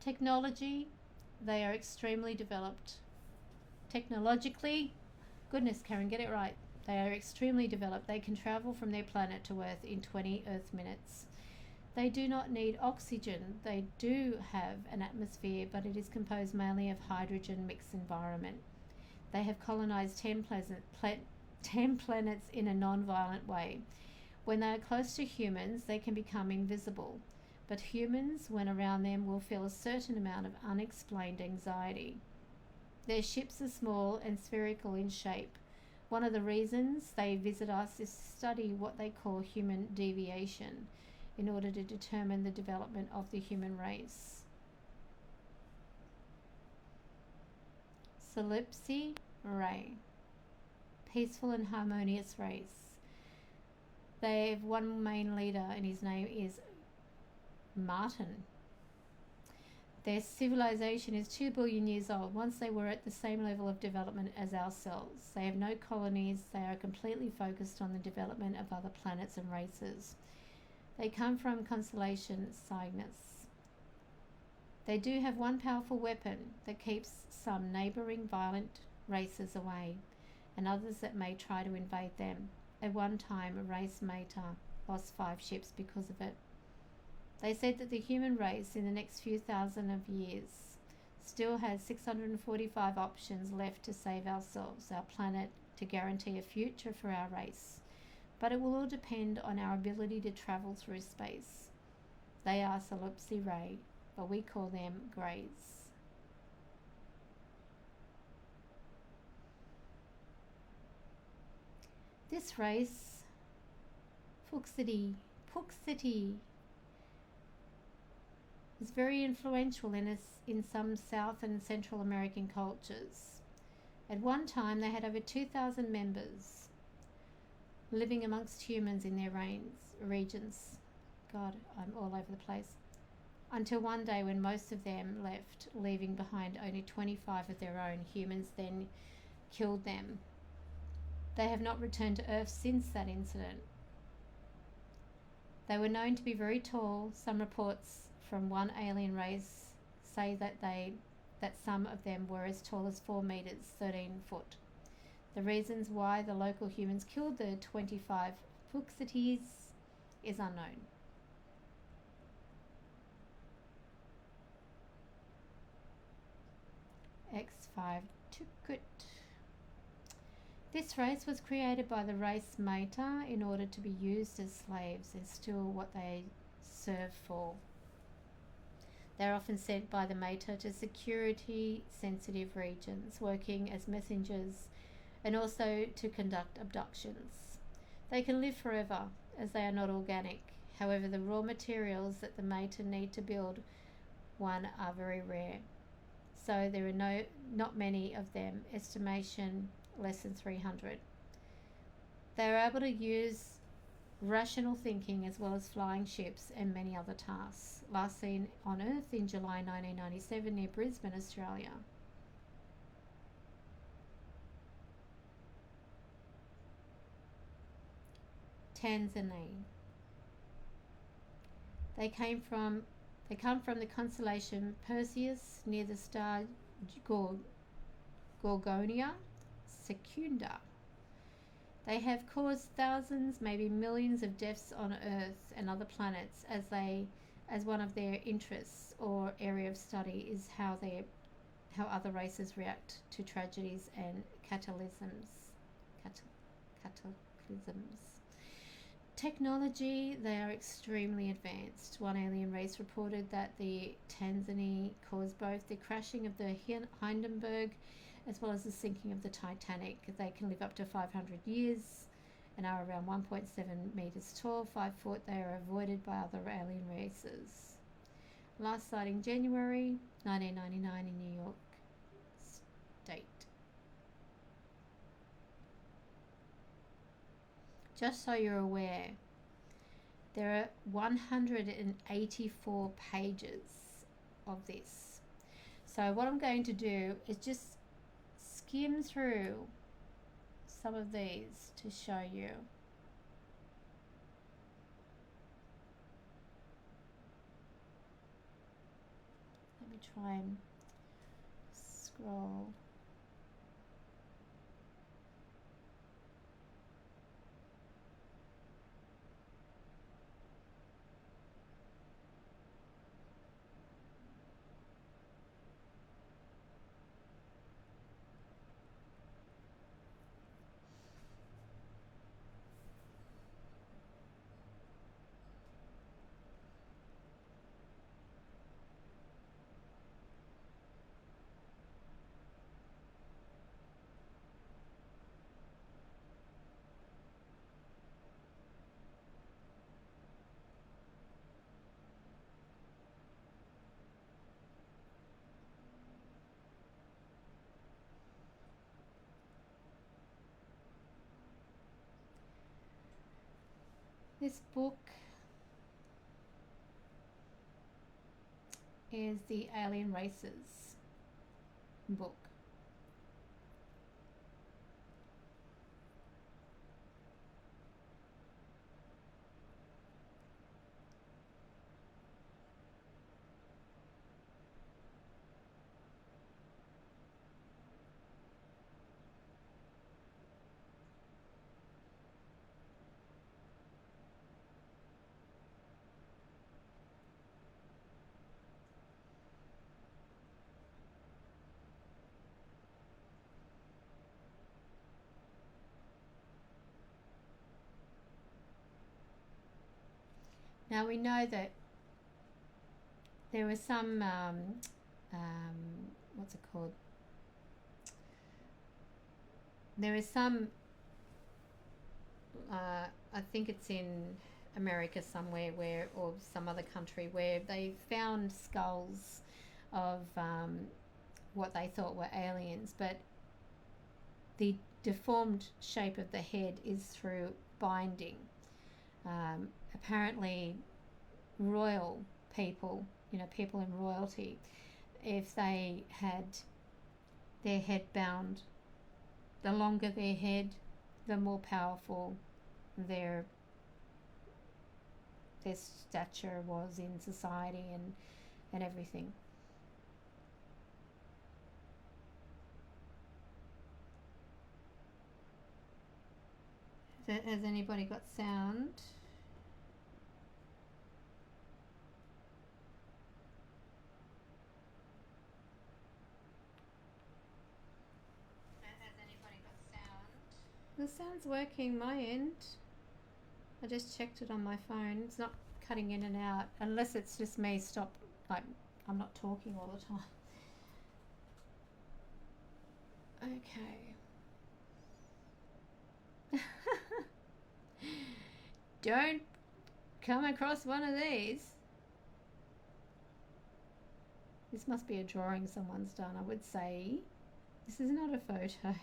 Technology. They are extremely developed. Technologically, goodness, Karen, get it right. They are extremely developed. They can travel from their planet to Earth in 20 Earth minutes. They do not need oxygen. They do have an atmosphere, but it is composed mainly of hydrogen mixed environment. They have colonized 10 planets in a non-violent way. When they are close to humans, they can become invisible. But humans, when around them, will feel a certain amount of unexplained anxiety. Their ships are small and spherical in shape. One of the reasons they visit us is to study what they call human deviation in order to determine the development of the human race. Solipsi Ray. Peaceful and harmonious race. They have one main leader, and his name is Martin. Their civilization is 2 billion years old. Once they were at the same level of development as ourselves. They have no colonies. They are completely focused on the development of other planets and races. They come from constellation Cygnus. They do have one powerful weapon that keeps some neighbouring violent races away, and others that may try to invade them. At one time, a race mater lost 5 ships because of it. They said that the human race in the next few thousand of years, still has 645 options left to save ourselves, our planet, to guarantee a future for our race. But it will all depend on our ability to travel through space. They are Solipsi Ray, but we call them Greys. This race, Puxity, is very influential in some South and Central American cultures. At one time, they had over 2,000 members living amongst humans in their regions. God, I'm all over the place. Until one day when most of them left, leaving behind only 25 of their own. Humans then killed them. They have not returned to Earth since that incident. They were known to be very tall. Some reports from one alien race say that some of them were as tall as 4 meters, 13 foot. The reasons why the local humans killed the 25 Puxities is unknown. X5 Tukut. This race was created by the race Meta in order to be used as slaves, and still what they serve for. They're often sent by the Meta to security-sensitive regions, working as messengers and also to conduct abductions. They can live forever, as they are not organic. However, the raw materials that the Meta need to build one are very rare. So there are not many of them, estimation less than 300. They are able to use rational thinking as well as flying ships and many other tasks. Last seen on Earth in July 1997 near Brisbane, Australia. Tanzania. They come from the constellation Perseus near the star Gorgonia Secunda. They have caused thousands, maybe millions of deaths on Earth and other planets, as one of their interests or area of study is how other races react to tragedies and cataclysms. Technology, they are extremely advanced. One alien race reported that the Tanzania caused both the crashing of the Hindenburg as well as the sinking of the Titanic. They can live up to 500 years and are around 1.7 meters tall, 5 foot. They are avoided by other alien races. Last sighting January 1999 in New York State. Just so you're aware, there are 184 pages of this. So what I'm going to do is just skim through some of these to show you. Let me try and scroll. This book is the Alien Races book. Now we know that there were some, what's it called? There is some, I think it's in America somewhere, where, or some other country, where they found skulls of what they thought were aliens, but the deformed shape of the head is through binding. Apparently, royal people, people in royalty, if they had their head bound, the longer their head, the more powerful their stature was in society and everything. Has anybody got sound? Has anybody got sound? The sound's working my end. I just checked it on my phone. It's not cutting in and out, unless it's just me I'm not talking all the time. Okay. Don't come across one of these. This must be a drawing someone's done, I would say. This is not a photo.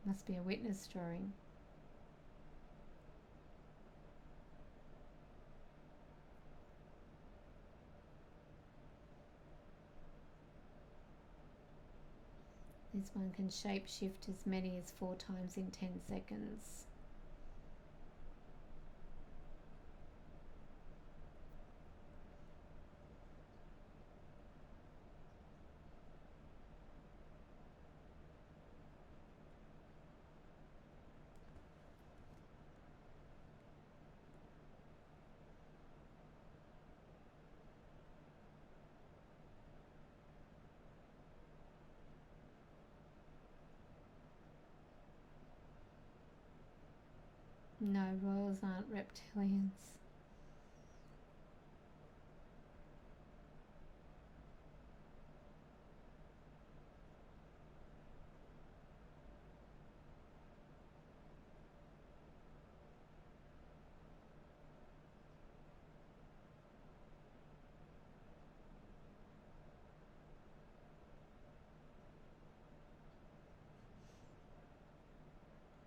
Must be a witness drawing. This one can shapeshift as many as 4 times in 10 seconds. No, royals aren't reptilians.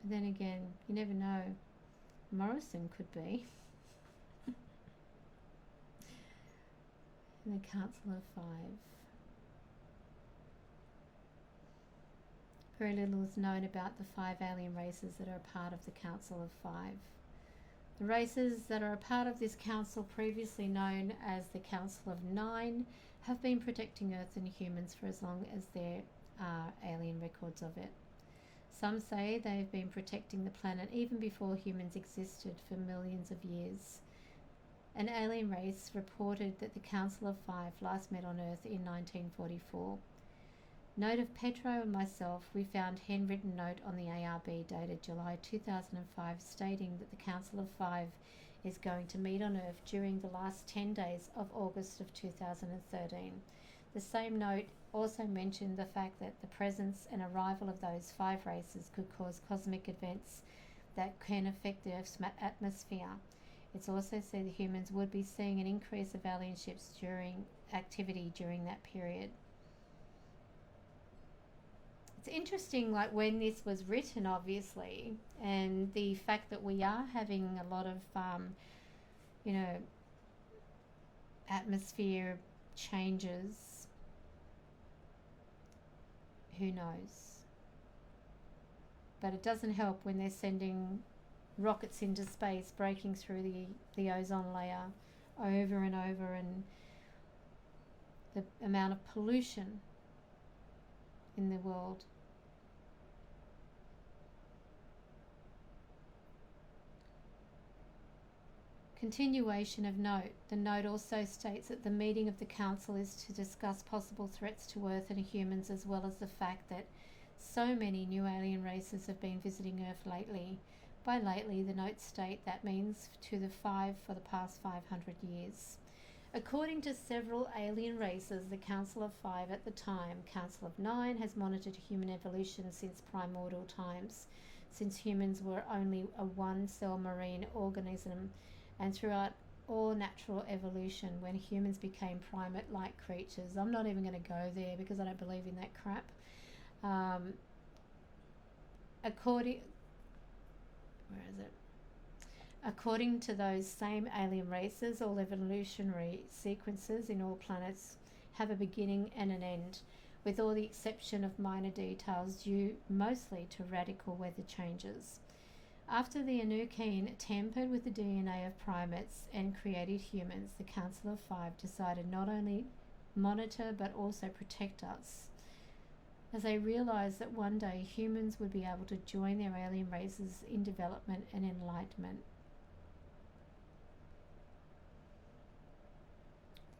But then again, you never know. Morrison could be. In the Council of Five. Very little is known about the 5 alien races that are a part of the Council of Five. The races that are a part of this council, previously known as the Council of 9, have been protecting Earth and humans for as long as there are alien records of it. Some say they have been protecting the planet even before humans existed for millions of years. An alien race reported that the Council of Five last met on Earth in 1944. Note of Pedro and myself, we found handwritten note on the ARB dated July 2005 stating that the Council of Five is going to meet on Earth during the last 10 days of August of 2013. The same note also mentioned the fact that the presence and arrival of those 5 races could cause cosmic events that can affect the Earth's atmosphere. It's also said the humans would be seeing an increase of alien ships during activity during that period. It's interesting, like when this was written, obviously, and the fact that we are having a lot of, atmosphere changes. Who knows? But it doesn't help when they're sending rockets into space, breaking through the ozone layer over and over, and the amount of pollution in the world. Continuation of note. The note also states that the meeting of the council is to discuss possible threats to Earth and humans, as well as the fact that so many new alien races have been visiting Earth lately, By lately, the notes state that means to the 5 for the past 500 years. According to several alien races, the Council of Five at the time, Council of Nine, has monitored human evolution since primordial times, since humans were only a one-cell marine organism, and throughout all natural evolution when humans became primate-like creatures. I'm not even going to go there because I don't believe in that crap. According to those same alien races, all evolutionary sequences in all planets have a beginning and an end, with all the exception of minor details due mostly to radical weather changes. After the Anunnaki tampered with the DNA of primates and created humans, the Council of Five decided not only monitor but also protect us, as they realized that one day humans would be able to join their alien races in development and enlightenment.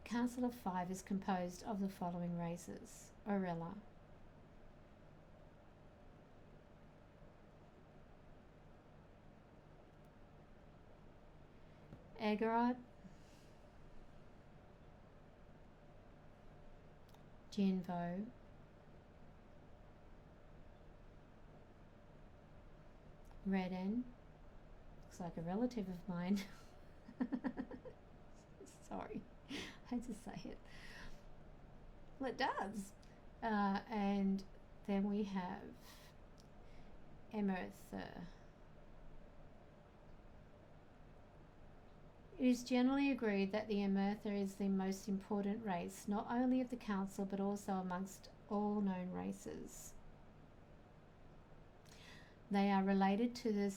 The Council of Five is composed of the following races: Orella, Agorot, Jinvo, Reden, looks like a relative of mine. Sorry, I had to say it. Well, it does. And then we have Emertha. It is generally agreed that the Emertha is the most important race, not only of the Council but also amongst all known races. They are related to the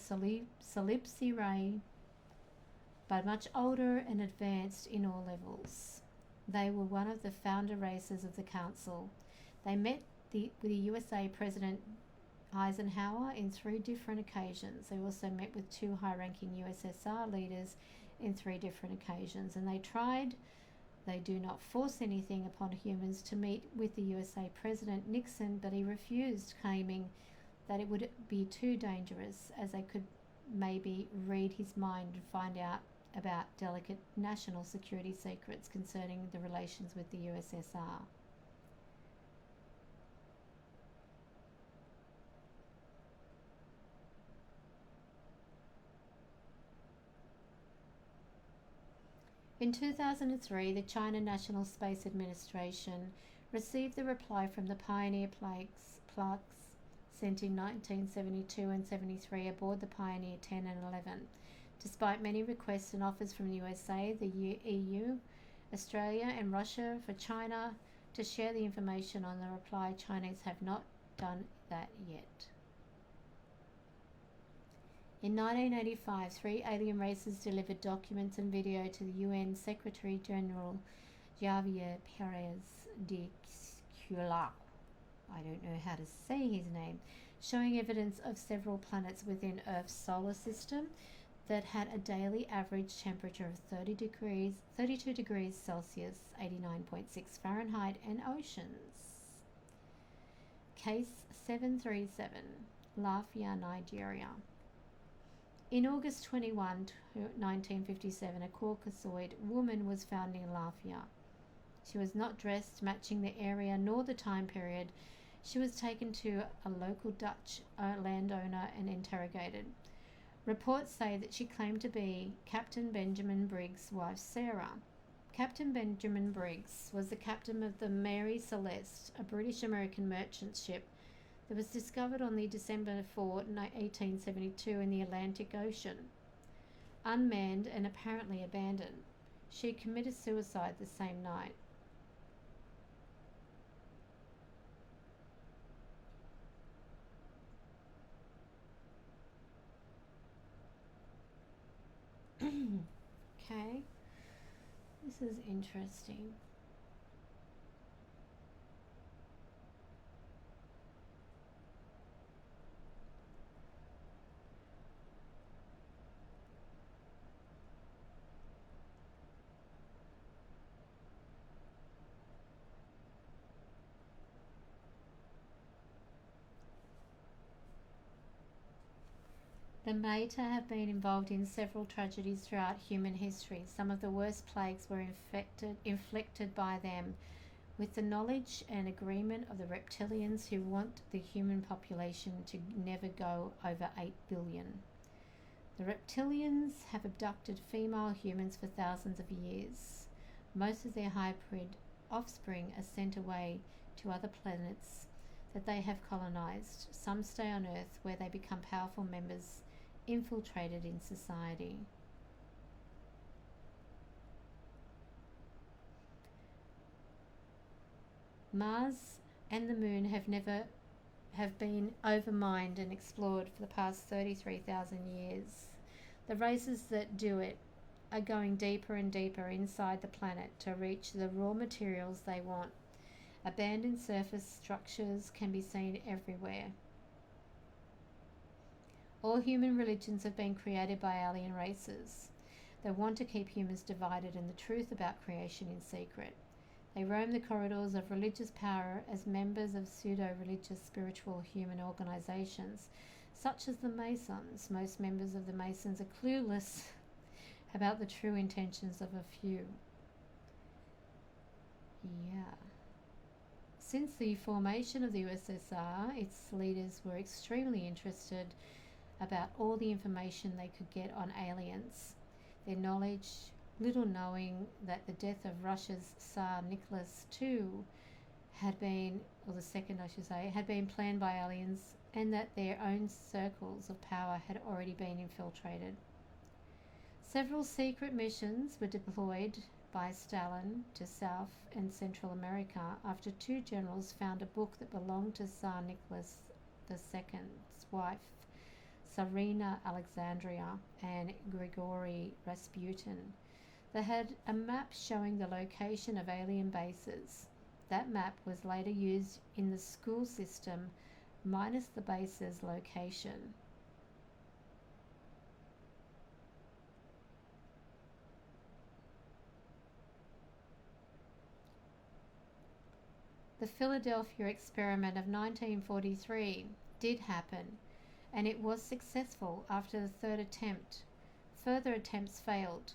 Salipsirae, but much older and advanced in all levels. They were one of the founder races of the Council. They met with the USA President Eisenhower in 3 different occasions. They also met with 2 high-ranking USSR leaders in 3 different occasions, and they do not force anything upon humans to meet with the USA President Nixon, but he refused, claiming that it would be too dangerous, as they could maybe read his mind and find out about delicate national security secrets concerning the relations with the USSR. In 2003, the China National Space Administration received the reply from the Pioneer plaques sent in 1972 and 73 aboard the Pioneer 10 and 11. Despite many requests and offers from the USA, the EU, Australia and Russia for China to share the information on the reply, Chinese have not done that yet. In 1985, 3 alien races delivered documents and video to the UN Secretary General Javier Perez de Cuellar, I don't know how to say his name, showing evidence of several planets within Earth's solar system that had a daily average temperature of 32 degrees Celsius, 89.6 Fahrenheit, and oceans. Case 737, Lafia, Nigeria. In August 21, 1957, a Caucasoid woman was found in Lafia. She was not dressed, matching the area nor the time period. She was taken to a local Dutch landowner and interrogated. Reports say that she claimed to be Captain Benjamin Briggs' wife, Sarah. Captain Benjamin Briggs was the captain of the Mary Celeste, a British-American merchant ship that was discovered on the December 4, 1872 in the Atlantic Ocean, unmanned and apparently abandoned. She committed suicide the same night. Okay, this is interesting. The Maita have been involved in several tragedies throughout human history. Some of the worst plagues were inflicted by them, with the knowledge and agreement of the reptilians who want the human population to never go over 8 billion. The reptilians have abducted female humans for thousands of years. Most of their hybrid offspring are sent away to other planets that they have colonized. Some stay on Earth, where they become powerful members infiltrated in society. Mars and the Moon have been overmined and explored for the past 33,000 years. The races that do it are going deeper and deeper inside the planet to reach the raw materials they want. Abandoned surface structures can be seen everywhere. All human religions have been created by alien races. They want to keep humans divided and the truth about creation in secret. They roam the corridors of religious power as members of pseudo-religious spiritual human organizations, such as the Masons. Most members of the Masons are clueless about the true intentions of a few. Yeah. Since the formation of the USSR, its leaders were extremely interested about all the information they could get on aliens. Their knowledge, little knowing that the death of Russia's Tsar Nicholas II had been, or the second I should say, had been planned by aliens, and that their own circles of power had already been infiltrated. Several secret missions were deployed by Stalin to South and Central America after two generals found a book that belonged to Tsar Nicholas II's wife, Tsarina Alexandria, and Grigory Rasputin. They had a map showing the location of alien bases. That map was later used in the school system, minus the base's location. The Philadelphia experiment of 1943 did happen, and it was successful after the third attempt. Further attempts failed.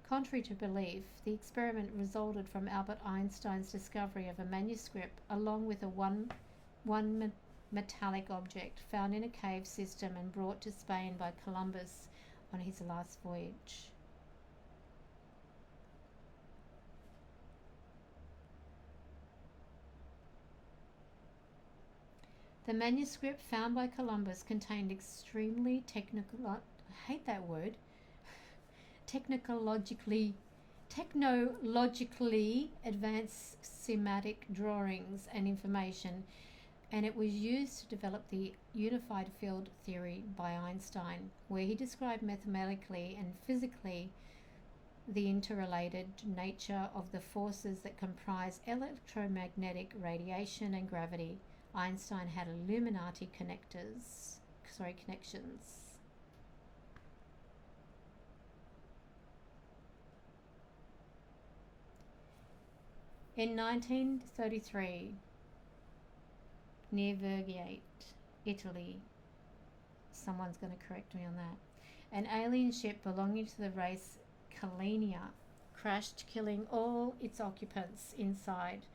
Contrary to belief, the experiment resulted from Albert Einstein's discovery of a manuscript along with a one metallic object found in a cave system and brought to Spain by Columbus on his last voyage. The manuscript found by Columbus contained extremely technologically advanced schematic drawings and information, and it was used to develop the unified field theory by Einstein, where he described mathematically and physically the interrelated nature of the forces that comprise electromagnetic radiation and gravity. Einstein had Illuminati connections. In 1933, near Vergate, Italy, someone's going to correct me on that, an alien ship belonging to the race Kalenia crashed, killing all its occupants inside.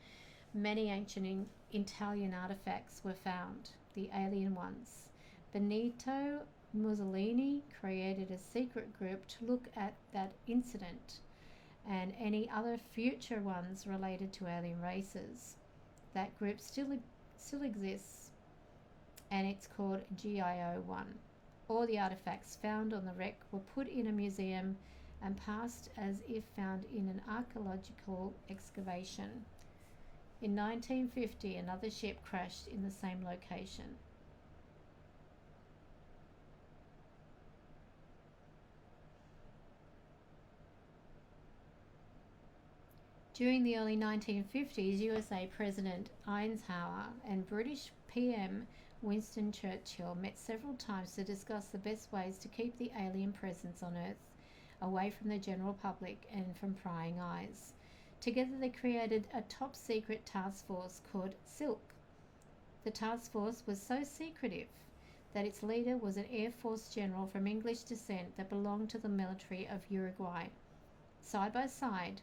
Many ancient Italian artifacts were found, the alien ones. Benito Mussolini created a secret group to look at that incident and any other future ones related to alien races. That group still exists, and it's called GIO-1. All the artifacts found on the wreck were put in a museum and passed as if found in an archaeological excavation. In 1950, another ship crashed in the same location. During the early 1950s, USA President Eisenhower and British PM Winston Churchill met several times to discuss the best ways to keep the alien presence on Earth away from the general public and from prying eyes. Together they created a top-secret task force called SILK. The task force was so secretive that its leader was an Air Force general from English descent that belonged to the military of Uruguay. Side by side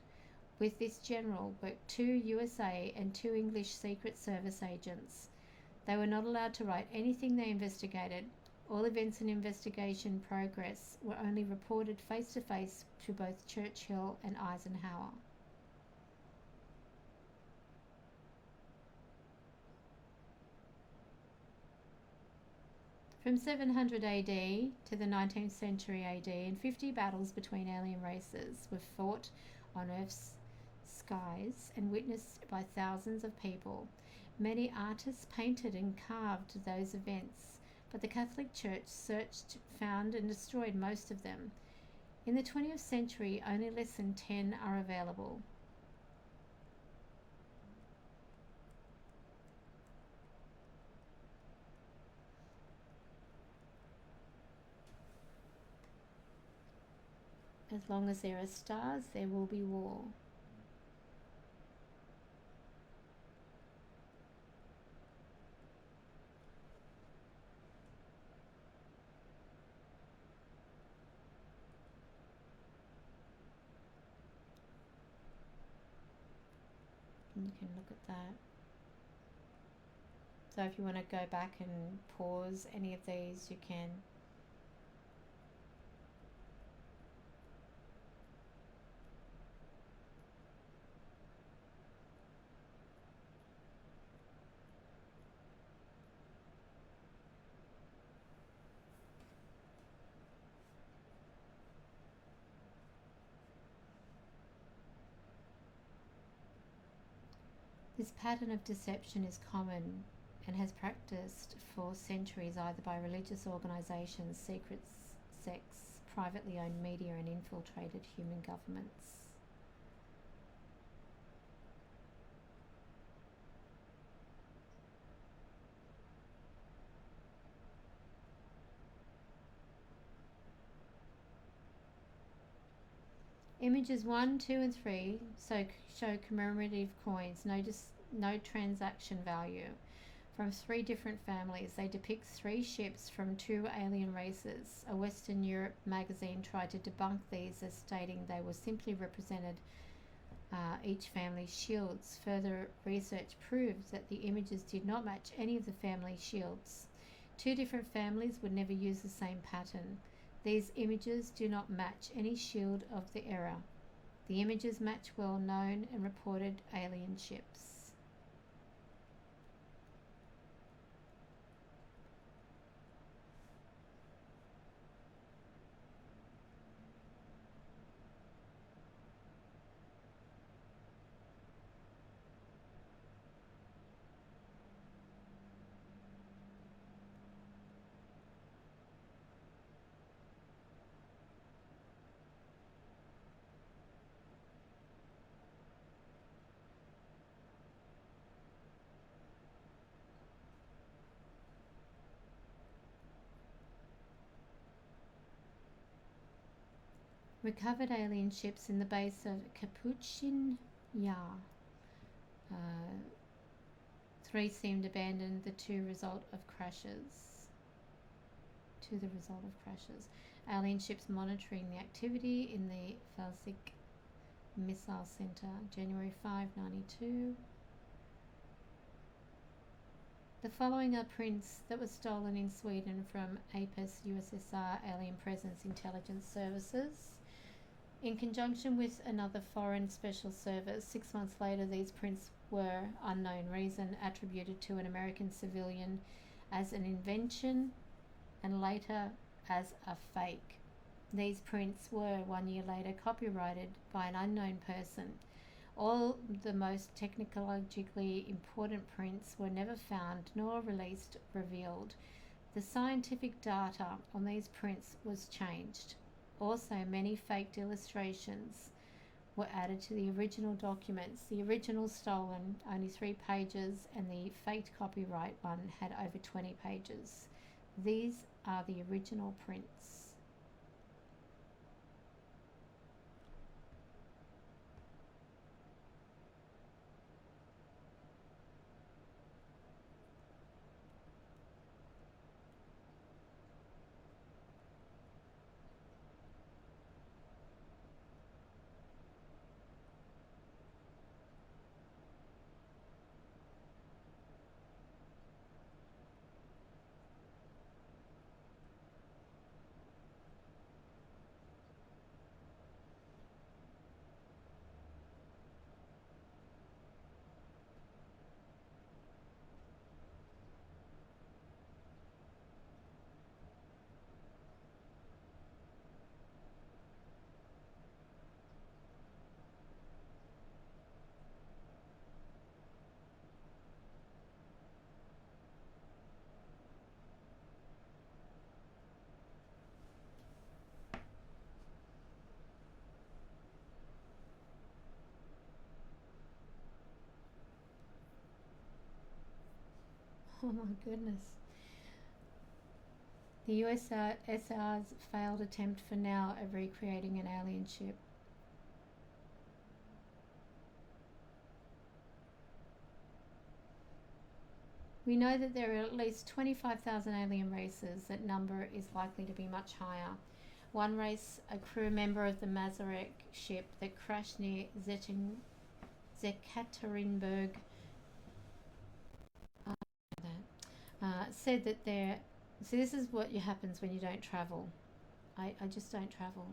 with this general worked 2 USA and 2 English Secret Service agents. They were not allowed to write anything they investigated. All events and investigation progress were only reported face to face to both Churchill and Eisenhower. From 700 AD to the 19th century AD, and 50 battles between alien races were fought on Earth's skies and witnessed by thousands of people. Many artists painted and carved those events, but the Catholic Church searched, found, and destroyed most of them. In the 20th century, only less than 10 are available. As long as there are stars, there will be war. And you can look at that. So if you want to go back and pause any of these, you can. This pattern of deception is common and has practiced for centuries either by religious organizations, secret sects, privately owned media, and infiltrated human governments. Images 1, 2, and 3 show commemorative coins, no transaction value, from 3 different families. They depict 3 ships from 2 alien races. A Western Europe magazine tried to debunk these as stating they were simply represented each family's shields. Further research proved that the images did not match any of the family shields. 2 different families would never use the same pattern. These images do not match any shield of the era. The images match well-known and reported alien ships. Recovered alien ships in the base of Capuchin Yar. 3 seemed abandoned, the result of crashes. Alien ships monitoring the activity in the Falsik Missile Center, January 5, 92. The following are prints that were stolen in Sweden from APES USSR Alien Presence Intelligence Services. In conjunction with another foreign special service, 6 months later these prints were, unknown reason, attributed to an American civilian as an invention and later as a fake. These prints were, 1 year later, copyrighted by an unknown person. All the most technologically important prints were never found nor revealed. The scientific data on these prints was changed. Also, many faked illustrations were added to the original documents. The original stolen, only 3 pages, and the faked copyright one had over 20 pages. These are the original prints. Oh my goodness. The USSR's failed attempt for now of recreating an alien ship. We know that there are at least 25,000 alien races. That number is likely to be much higher. One race, a crew member of the Masaryk ship that crashed near Zekaterinburg, said that there. So this is what happens when you don't travel. I just don't travel.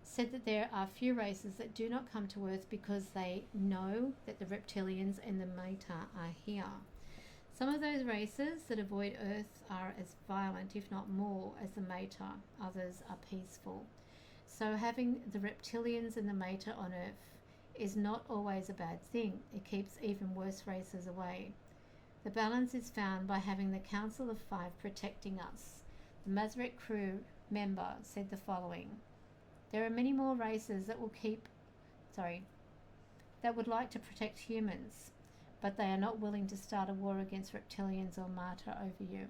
Said that there are few races that do not come to Earth because they know that the reptilians and the Meta are here. Some of those races that avoid Earth are as violent, if not more, as the Meta. Others are peaceful. So having the reptilians and the Meta on Earth is not always a bad thing. It keeps even worse races away. The balance is found by having the Council of Five protecting us. The Masaryk crew member said the following: there are many more races that would like to protect humans, but they are not willing to start a war against reptilians or Mata over you.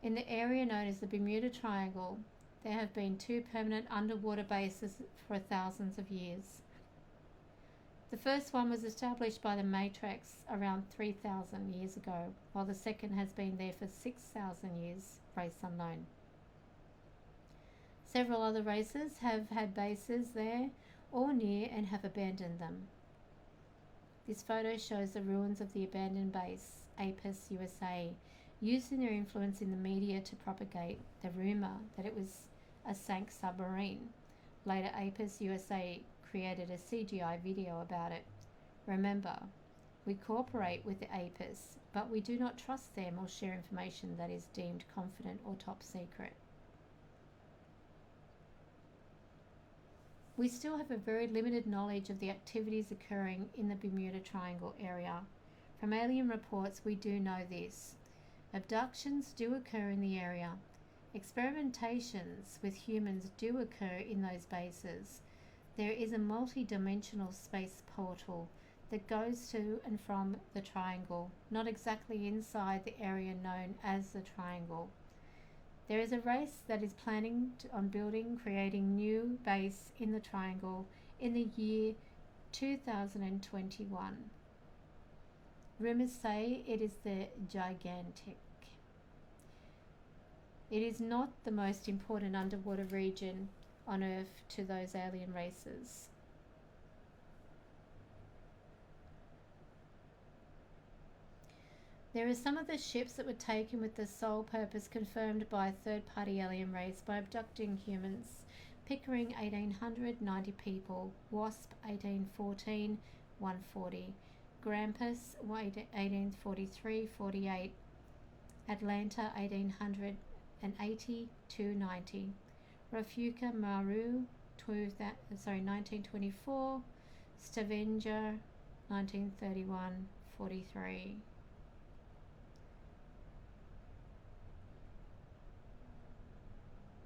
In the area known as the Bermuda Triangle, there have been 2 permanent underwater bases for thousands of years. The first one was established by the Matrax around 3,000 years ago, while the second has been there for 6,000 years, race unknown. Several other races have had bases there or near and have abandoned them. This photo shows the ruins of the abandoned base, Apis USA, using their influence in the media to propagate the rumour that it was a sank submarine. Later, Apis USA created a CGI video about it. Remember, we cooperate with the Apis, but we do not trust them or share information that is deemed confident or top secret. We still have a very limited knowledge of the activities occurring in the Bermuda Triangle area. From alien reports, we do know this. Abductions do occur in the area. Experimentations with humans do occur in those bases. There is a multi-dimensional space portal that goes to and from the triangle, not exactly inside the area known as the triangle. There is a race that is planning on creating new base in the triangle in the year 2021. Rumors say it is the Gigantic. It is not the most important underwater region on Earth to those alien races. There are some of the ships that were taken with the sole purpose confirmed by a third-party alien race by abducting humans. Pickering 1800, 90 people. Wasp 1814, 140. Grampus 1843, 48. Atlanta 1880, 290. Rafuka Maru 1924. Stavanger 1931, 43.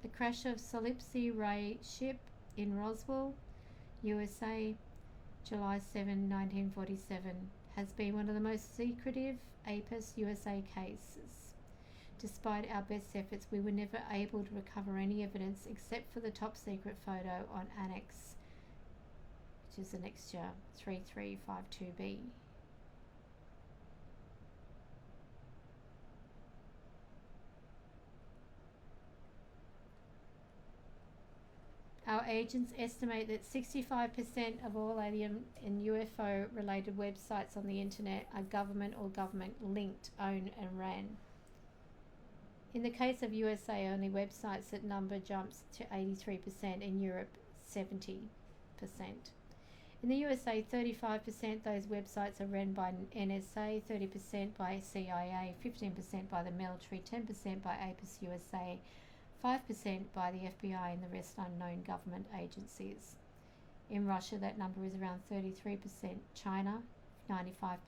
The crash of Solipsi Ray ship in Roswell, USA, July 7, 1947, has been one of the most secretive Apis USA cases. Despite our best efforts, we were never able to recover any evidence except for the top secret photo on Annex, which is Annexure 3352B. Our agents estimate that 65% of all alien and UFO related websites on the internet are government or government linked, owned and ran. In the case of USA, only websites, that number jumps to 83%, in Europe 70%. In the USA, 35% those websites are run by NSA, 30% by CIA, 15% by the military, 10% by Apis USA, 5% by the FBI, and the rest unknown government agencies. In Russia, that number is around 33%, China 95%,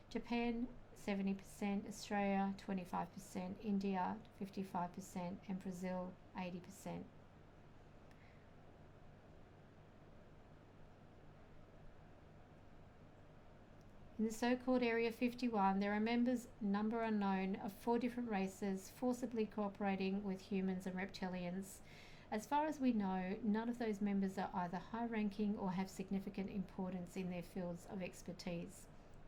Japan 70%, Australia 25%, India 55%, and Brazil 80%. In the so-called Area 51, there are members, number unknown, of 4 different races forcibly cooperating with humans and reptilians. As far as we know, none of those members are either high-ranking or have significant importance in their fields of expertise.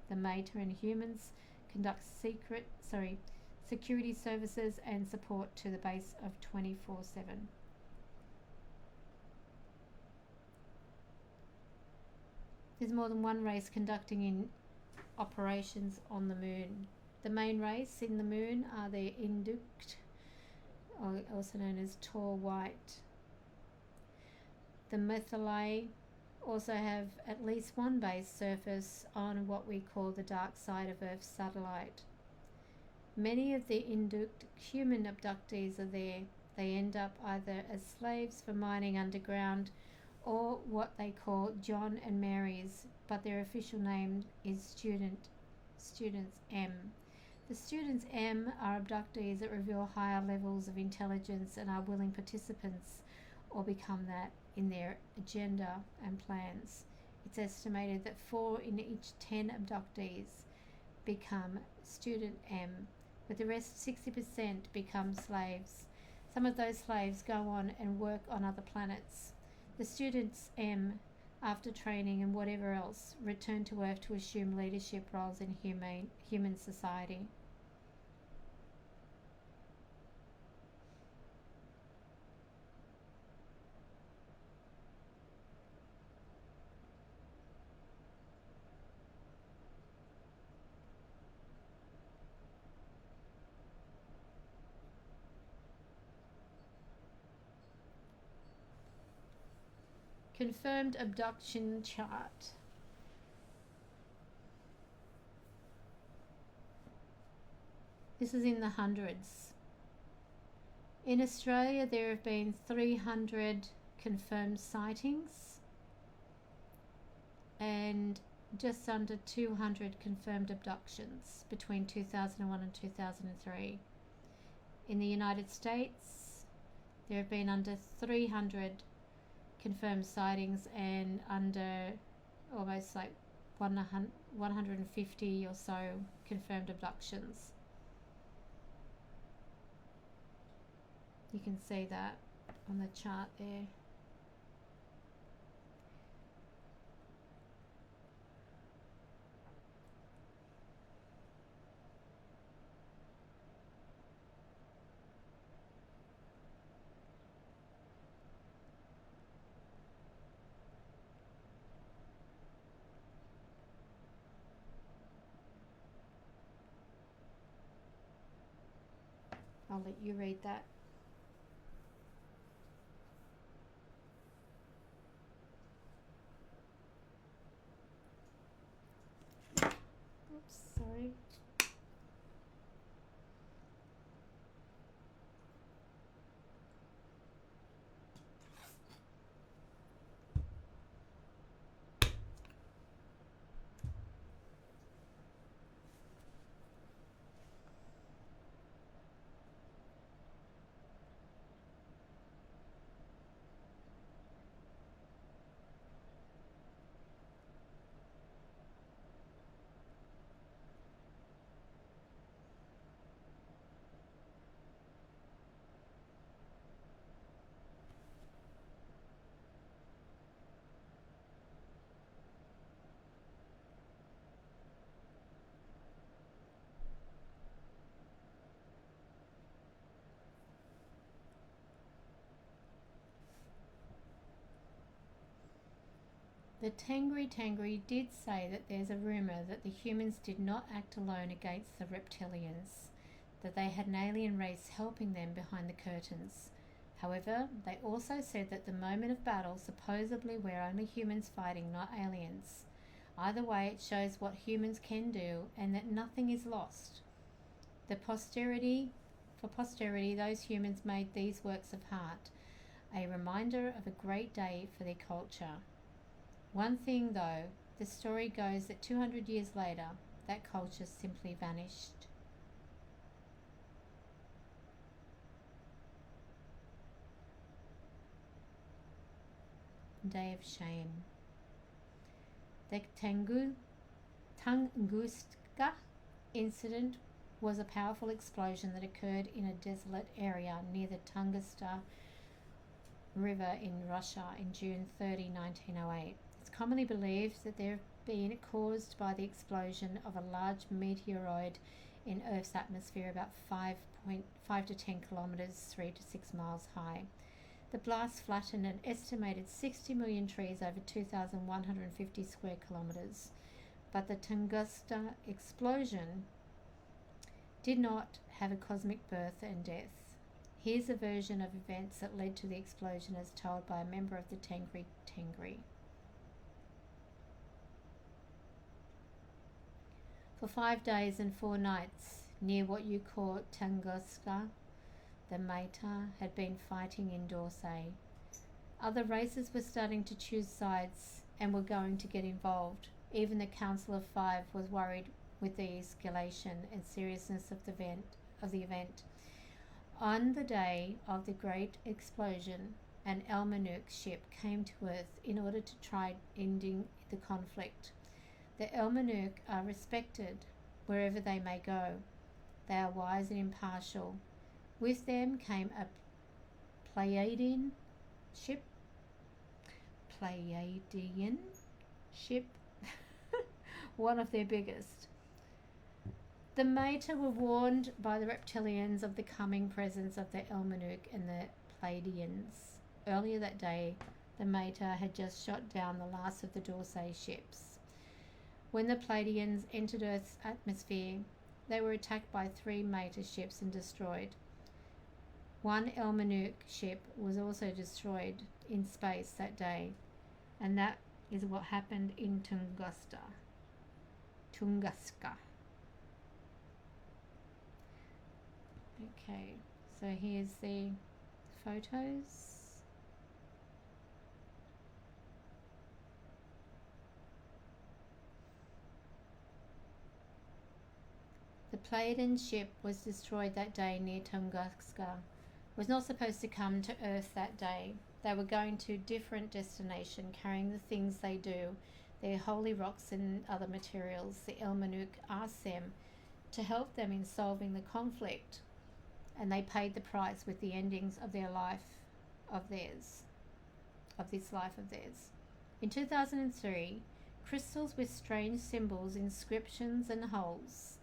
The Mater and humans conduct security services and support to the base of 24/7. There's more than one race conducting in operations on the moon. The main race in the moon are the Induct, also known as tall white. The Methalai also have at least one base surface on what we call the dark side of Earth's satellite. Many of the Induct human abductees are there. They end up either as slaves for mining underground or what they call John and Mary's, but their official name is Students M. The Students M are abductees that reveal higher levels of intelligence and are willing participants or become that in their agenda and plans. It's estimated that 4 in each 10 abductees become Student M, but the rest 60% become slaves. Some of those slaves go on and work on other planets. The Students M, after training and whatever else, return to Earth to assume leadership roles in human society. Confirmed abduction chart. This is in the hundreds. In Australia, there have been 300 confirmed sightings and just under 200 confirmed abductions between 2001 and 2003. In the United States, there have been under 300 confirmed sightings and under almost like 150 or so confirmed abductions. You can see that on the chart there. I'll let you read that. Oops, sorry. The Tangri did say that there's a rumour that the humans did not act alone against the reptilians, that they had an alien race helping them behind the curtains. However, they also said that the moment of battle supposedly were only humans fighting, not aliens. Either way, it shows what humans can do and that nothing is lost. For posterity, those humans made these works of art, a reminder of a great day for their culture. One thing though, the story goes that 200 years later, that culture simply vanished. Day of shame. The Tunguska incident was a powerful explosion that occurred in a desolate area near the Tunguska River in Russia in June 30, 1908. It's commonly believed that they have been caused by the explosion of a large meteoroid in Earth's atmosphere about 5 to 10 kilometers, 3 to 6 miles high. The blast flattened an estimated 60 million trees over 2,150 square kilometers. But the Tunguska explosion did not have a cosmic birth and death. Here's a version of events that led to the explosion as told by a member of the Tengri Tengri. For 5 days and 4 nights, near what you call Tunguska, the Maita had been fighting in Dorsey. Other races were starting to choose sides and were going to get involved. Even the Council of Five was worried with the escalation and seriousness of the event. On the day of the great explosion, an Elmanuk ship came to Earth in order to try ending the conflict. The Elmanuk are respected wherever they may go. They are wise and impartial. With them came a Pleiadian ship, one of their biggest. The Maita were warned by the reptilians of the coming presence of the Elmanuk and the Pleiadians. Earlier that day, the Maita had just shot down the last of the Dorsey ships. When the Pleiadians entered Earth's atmosphere, they were attacked by 3 Maita ships and destroyed. One Elmanuk ship was also destroyed in space that day, and that is what happened in Tunguska. Okay, so here's the photos. The Pleiadian ship was destroyed that day near Tunguska. Was not supposed to come to Earth that day. They were going to a different destination, carrying the things they do, their holy rocks and other materials. The Elmanuk asked them to help them in solving the conflict, and they paid the price with the endings of this life of theirs. In 2003, crystals with strange symbols, inscriptions and holes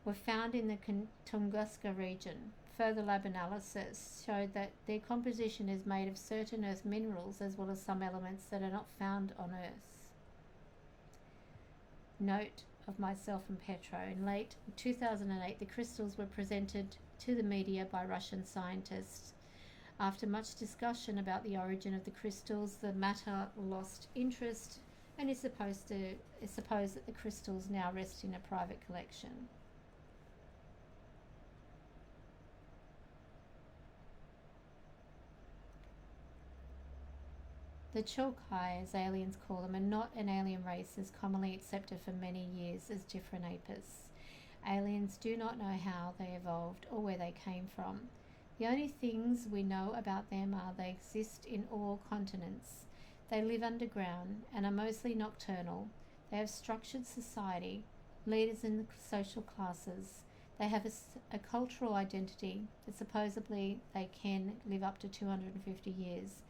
were found in the Tunguska region. Further lab analysis showed that their composition is made of certain earth minerals as well as some elements that are not found on Earth. Note of myself and Petro. In late 2008, the crystals were presented to the media by Russian scientists. After much discussion about the origin of the crystals, the matter lost interest and is supposed that the crystals now rest in a private collection. The Chilkai, as aliens call them, are not an alien race as commonly accepted for many years as different apes. Aliens do not know how they evolved or where they came from. The only things we know about them are they exist in all continents. They live underground and are mostly nocturnal. They have structured society, leaders in the social classes. They have a cultural identity that supposedly they can live up to 250 years.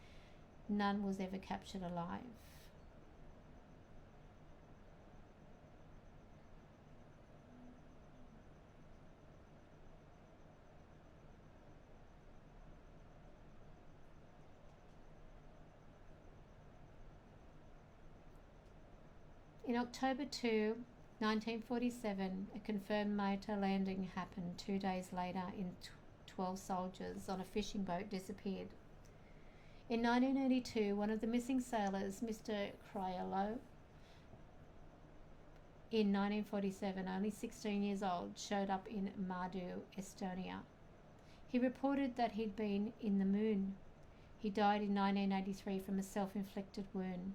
None was ever captured alive. In October 2, 1947, a confirmed Maita landing happened. 2 days later, 12 soldiers on a fishing boat disappeared. In 1982, one of the missing sailors, Mr. Kryalo, in 1947, only 16 years old, showed up in Mardu, Estonia. He reported that he'd been in the moon. He died in 1983 from a self-inflicted wound.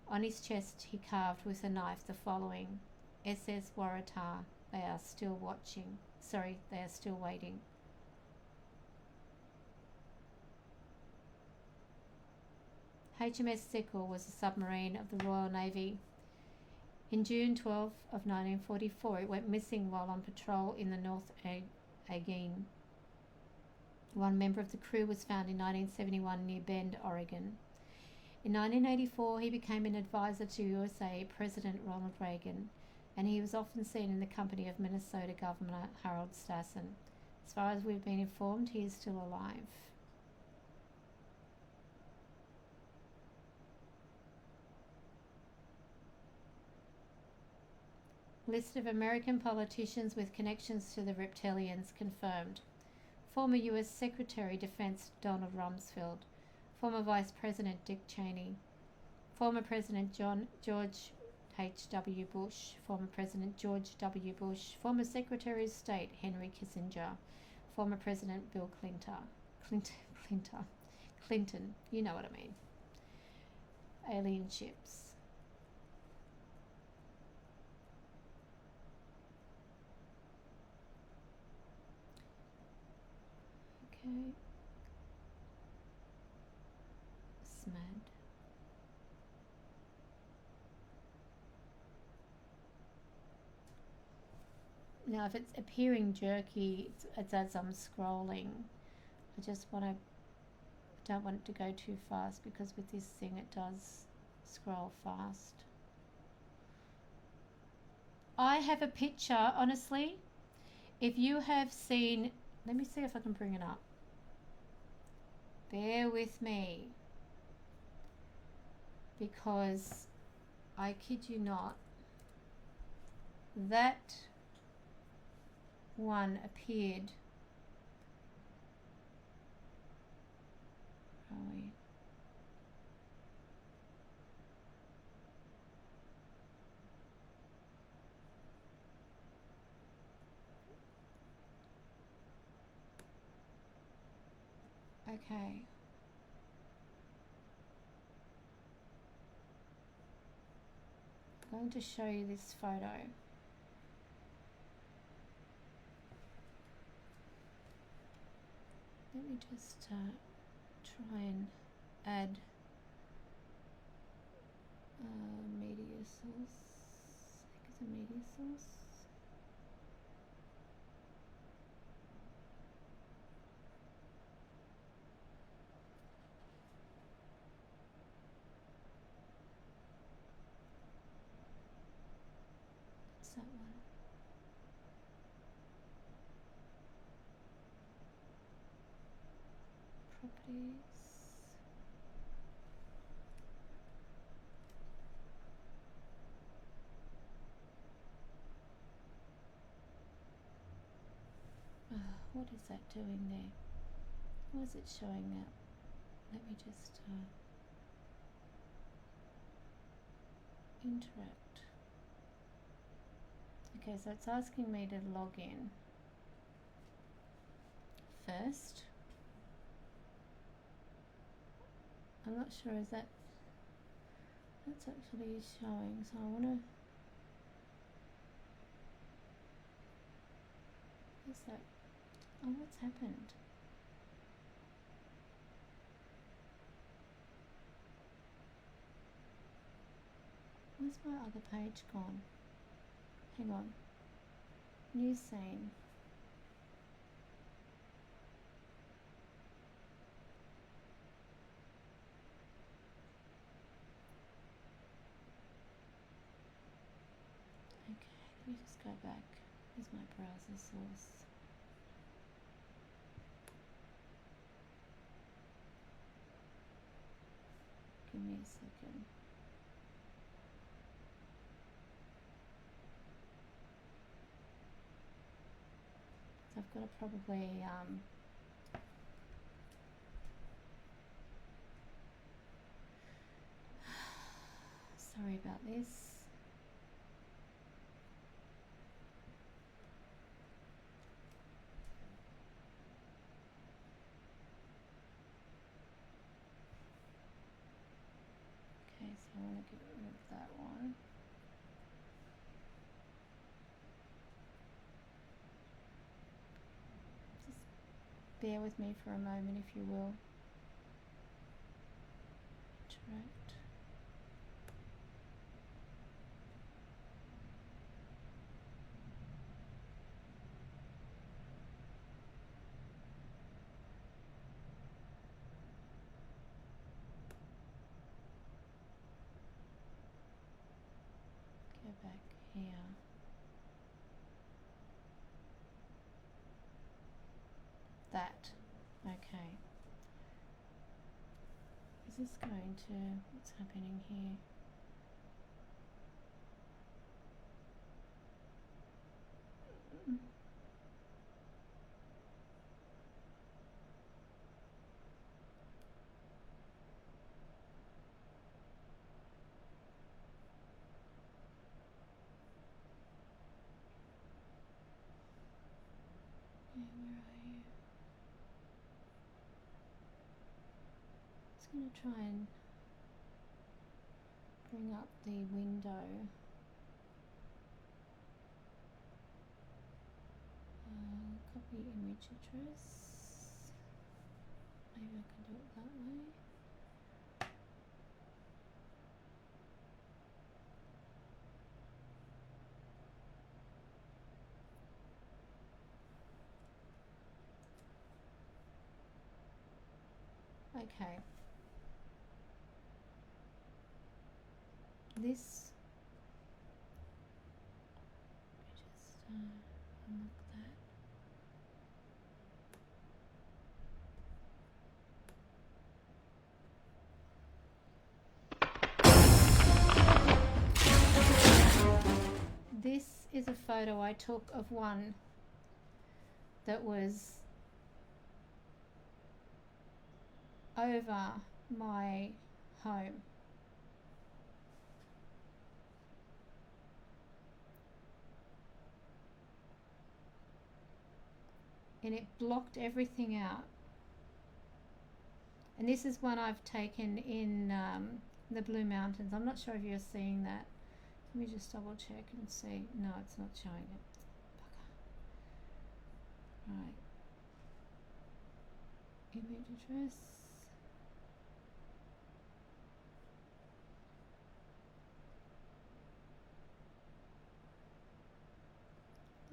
On his chest, he carved with a knife the following: SS Waratah, they are still waiting. HMS Sickle was a submarine of the Royal Navy. In June 12 of 1944, it went missing while on patrol in the North Aegean. One member of the crew was found in 1971 near Bend, Oregon. In 1984, he became an advisor to USA President Ronald Reagan, and he was often seen in the company of Minnesota Governor Harold Stassen. As far as we've been informed, he is still alive. List of American politicians with connections to the reptilians confirmed. Former U.S. Secretary of Defense Donald Rumsfeld, former Vice President Dick Cheney, former President George H.W. Bush, former President George W. Bush, former Secretary of State Henry Kissinger, former President Bill Clinton, you know what I mean. Alien ships. Okay. SMAD. Now, if it's appearing jerky, it's as I'm scrolling. I don't want it to go too fast, because with this thing it does scroll fast. I have a picture, honestly. If you have seen, let me see if I can bring it up. Bear with me, because I kid you not, that one appeared. Where are we? Okay. I'm going to show you this photo. Let me just try and add media source. I think it's a media source. What's that one? Properties. What is that doing there? Why is it showing that? Let me just interact. Okay, so it's asking me to log in first. I'm not sure, is that's actually showing, so I want to, what's that? Oh, what's happened? Where's my other page gone? Hang on. New scene. Okay, let me just go back. Here's my browser source. Give me a second. So I've got to probably sorry about this. Okay, so I want to get rid of that one. Just bear with me for a moment, if you will. Interact. that. Okay. Is this going to, what's happening here? Yeah, where are you? Just going to try and bring up the window. Copy image address. Maybe I can do it that way. Okay. This, just unlock that. This is a photo I took of one that was over my home. And it blocked everything out. And this is one I've taken in the Blue Mountains. I'm not sure if you're seeing that. Let me just double check and see. No, it's not showing it. Bugger. Right. Image address.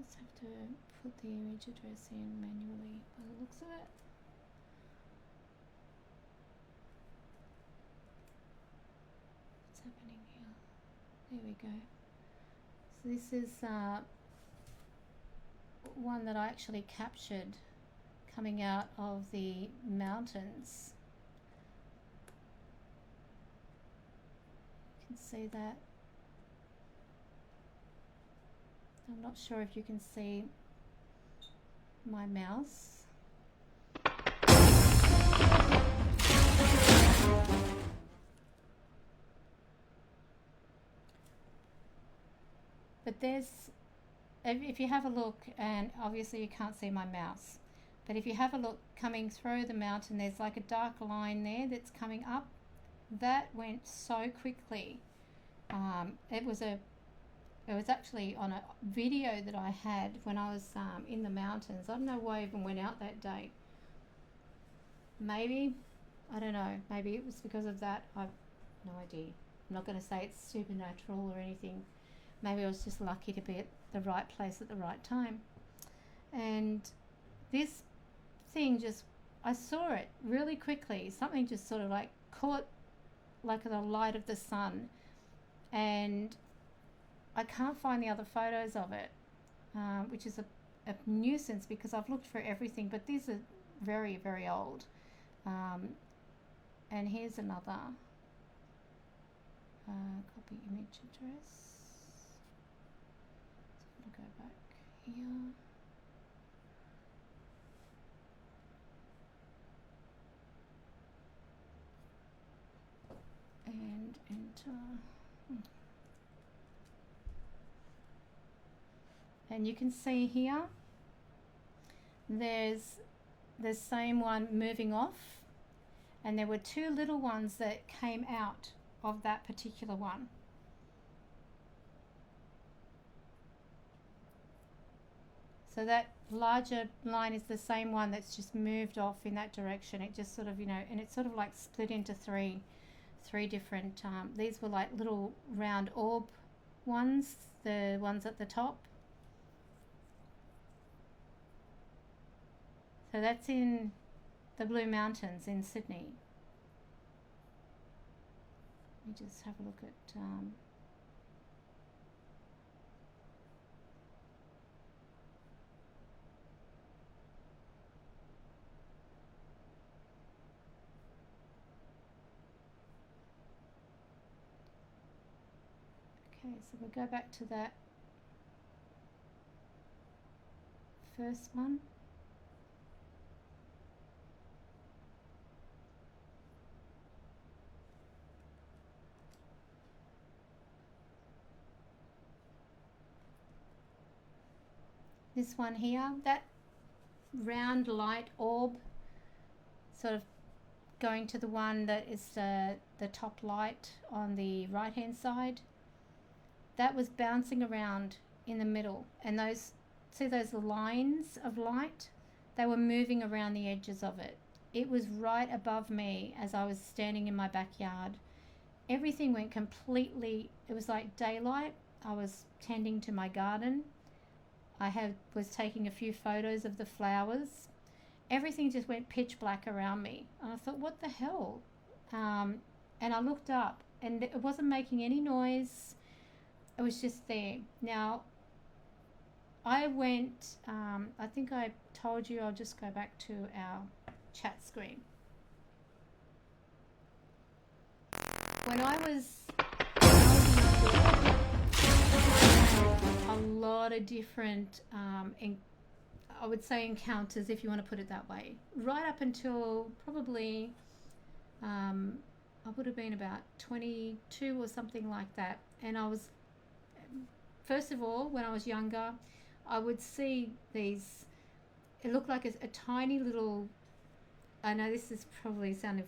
Just have to put the image address in manually by the looks of it. What's happening here? There we go. So this is one that I actually captured coming out of the mountains. You can see that. I'm not sure if you can see my mouse. But there's, if you have a look, and obviously you can't see my mouse, but if you have a look coming through the mountain, there's like a dark line there that's coming up. That went so quickly. It was actually on a video that I had when I was in the mountains. I don't know why I even went out that day. Maybe, I don't know, maybe it was because of that. I've no idea. I'm not going to say it's supernatural or anything. Maybe I was just lucky to be at the right place at the right time. And this thing just, I saw it really quickly. Something just sort of like caught like the light of the sun, and I can't find the other photos of it, which is a nuisance because I've looked for everything, but these are very, very old. And here's another copy image address. So I'm going to go back here. And enter. And you can see here there's the same one moving off, and there were two little ones that came out of that particular one. So that larger line is the same one that's just moved off in that direction. It just sort of, and it's sort of like split into three different, these were like little round orb ones, the ones at the top. So that's in the Blue Mountains in Sydney. Let me just have a look at Okay, so we'll go back to that first one. This one here, that round light orb, sort of going to the one that is the top light on the right hand side, that was bouncing around in the middle, and those, see those lines of light, they were moving around the edges of it. It was right above me as I was standing in my backyard. Everything went completely, it was like daylight. I was tending to my garden. I was taking a few photos of the flowers. Everything just went pitch black around me. And I thought, what the hell? And I looked up, and it wasn't making any noise. It was just there. Now, I went, I think I told you, I'll just go back to our chat screen. When I was a lot of different, I would say encounters, if you want to put it that way, right up until probably, I would have been about 22 or something like that. And I was, first of all, when I was younger, I would see these, it looked like a tiny little, I know this is probably sounding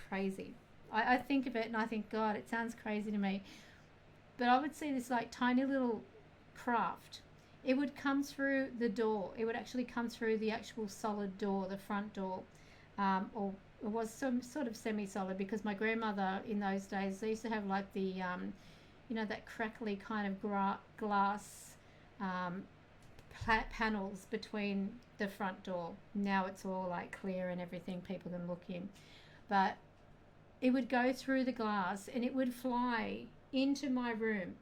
crazy. I think of it and I think, God, it sounds crazy to me. But I would see this like tiny little craft. It would come through the door. It would actually come through the actual solid door, the front door. Or it was some sort of semi-solid, because my grandmother in those days, they used to have like the, you know, that crackly kind of glass panels between the front door. Now it's all like clear and everything, people can look in. But it would go through the glass and it would fly into my room.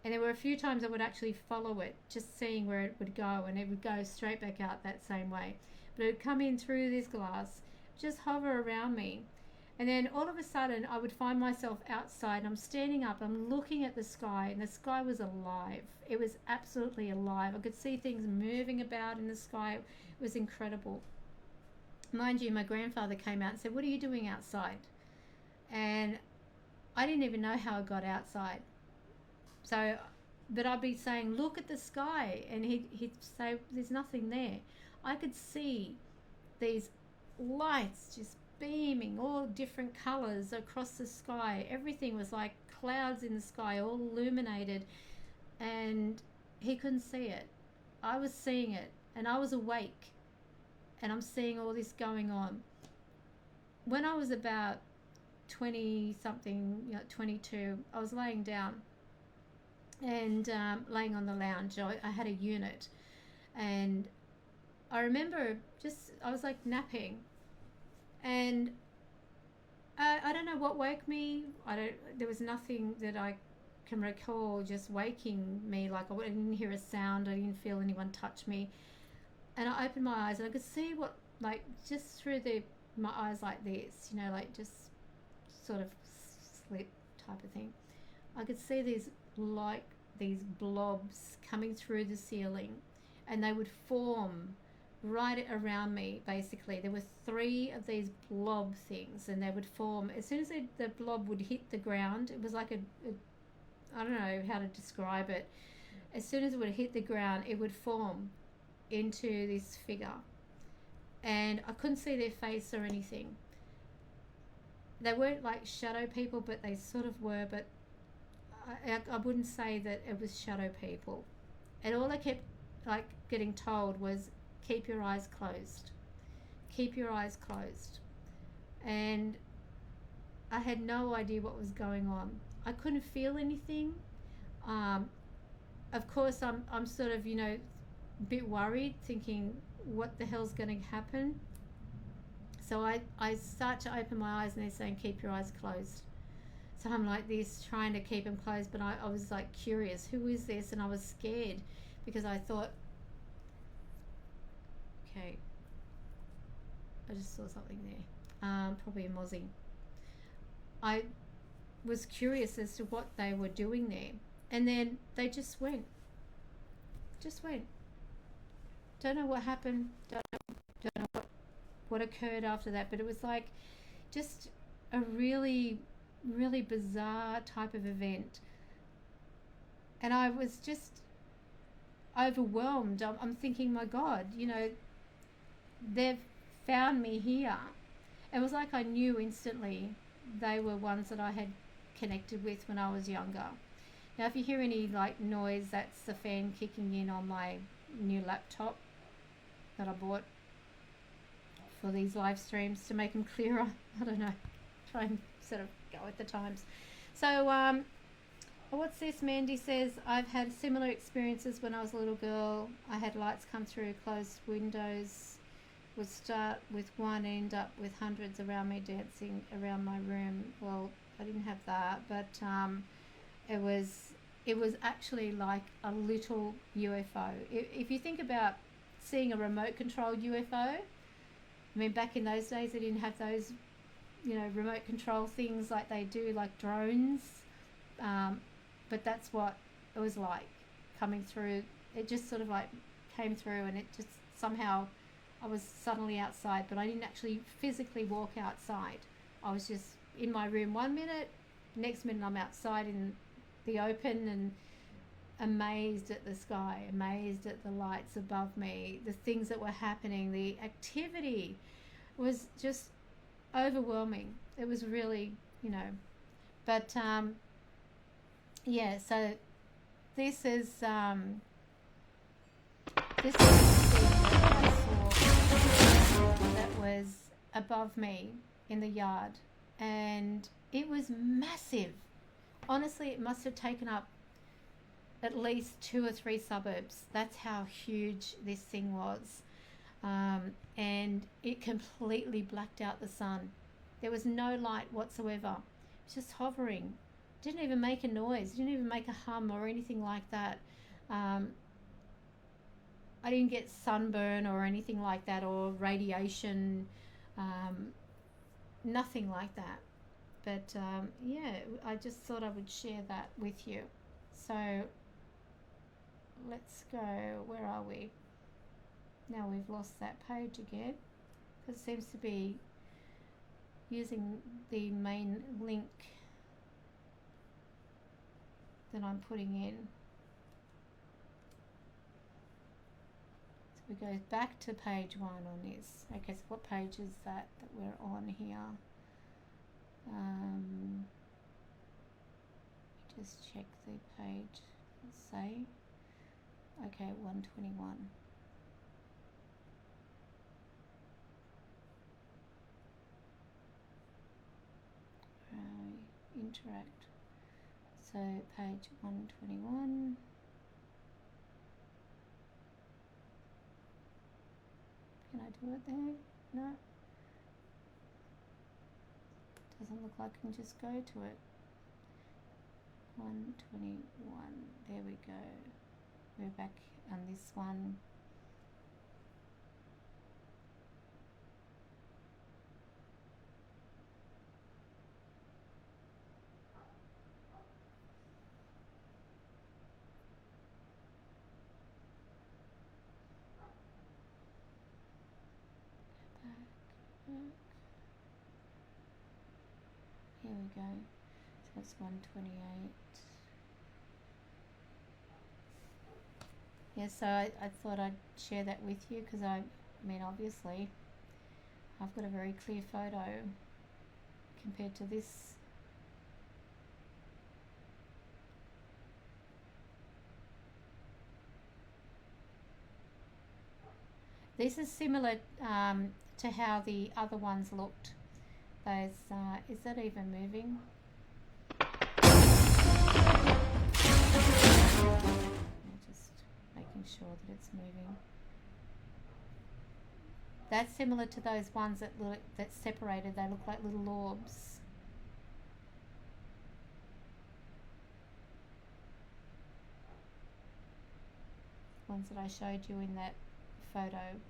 And there were a few times I would actually follow it, just seeing where it would go, and it would go straight back out that same way. But it would come in through this glass, just hover around me. And then all of a sudden I would find myself outside, and I'm standing up, I'm looking at the sky, and the sky was alive. It was absolutely alive. I could see things moving about in the sky. It was incredible. Mind you, my grandfather came out and said, "What are you doing outside?" And I didn't even know how I got outside. So, but I'd be saying, "Look at the sky," and he'd say, "There's nothing there." I could see these lights just beaming, all different colors across the sky. Everything was like clouds in the sky, all illuminated, and he couldn't see it. I was seeing it, and I was awake, and I'm seeing all this going on. When I was about 20 something, 22, I was laying down and laying on the lounge. I had a unit, and I remember I was like napping, and I don't know what woke me. There was nothing that I can recall just waking me. Like I didn't hear a sound, I didn't feel anyone touch me. And I opened my eyes and I could see what, like, just through my eyes like this, like just sort of slit type of thing. I could see these blobs coming through the ceiling, and they would form right around me. Basically, there were 3 of these blob things, and they would form as soon as the blob would hit the ground. It was like I don't know how to describe it. As soon as it would hit the ground, it would form into this figure, and I couldn't see their face or anything. They weren't like shadow people, but they sort of were, but I wouldn't say that it was shadow people. And all I kept like getting told was, keep your eyes closed, keep your eyes closed. And I had no idea what was going on. I couldn't feel anything. Of course, I'm sort of, a bit worried, thinking, what the hell's going to happen? So I start to open my eyes, and they're saying, keep your eyes closed. So I'm like this, trying to keep them closed, but I was like curious, who is this? And I was scared, because I thought, okay, I just saw something there, probably a mozzie. was curious as to what they were doing there. And then they just went. Just went. Don't know what happened. Don't know what occurred after that. But it was like just a really, really bizarre type of event. And I was just overwhelmed. I'm thinking, my God, you know, they've found me here. It was like I knew instantly they were ones that I had connected with when I was younger. Now, if you hear any like noise, that's the fan kicking in on my new laptop that I bought for these live streams to make them clearer. I don't know, try and sort of go with the times. So, what's this? Mandy says, I've had similar experiences when I was a little girl. I had lights come through closed windows, would start with one, end up with hundreds around me dancing around my room. Well, I didn't have that, but it was actually like a little UFO. If you think about seeing a remote controlled UFO, I mean, back in those days they didn't have those, you know, remote control things like they do, like drones. But that's what it was like coming through. It just sort of like came through, and it just somehow, I was suddenly outside, but I didn't actually physically walk outside. I was just in my room 1 minute, next minute I'm outside in the open and amazed at the sky, amazed at the lights above me, the things that were happening, the activity was just overwhelming. It was really, you know, but yeah, so this is the thing that I saw that was above me in the yard, and it was massive. Honestly, it must have taken up at least 2 or 3 suburbs. That's how huge this thing was. And it completely blacked out the sun. There was no light whatsoever. It was just hovering. Didn't even make a noise. Didn't even make a hum or anything like that. I didn't get sunburn or anything like that, or radiation. Nothing like that. But yeah, I just thought I would share that with you. So let's go. Where are we? Now we've lost that page again, because it seems to be using the main link that I'm putting in. So we go back to page 1 on this. Okay, so what page is that we're on here? Just check the page. Let's say, okay, 121. Interact. So page 121. Can I do it there? No. Doesn't look like I can just go to it. 121. There we go. We're back on this one. Here we go. So it's 128. Yeah, so I thought I'd share that with you, because I mean, obviously I've got a very clear photo compared to this. This is similar to how the other ones looked. Those, is that even moving? Just making sure that it's moving. That's similar to those ones that look, that's separated. They look like little orbs. Ones that I showed you in that photo.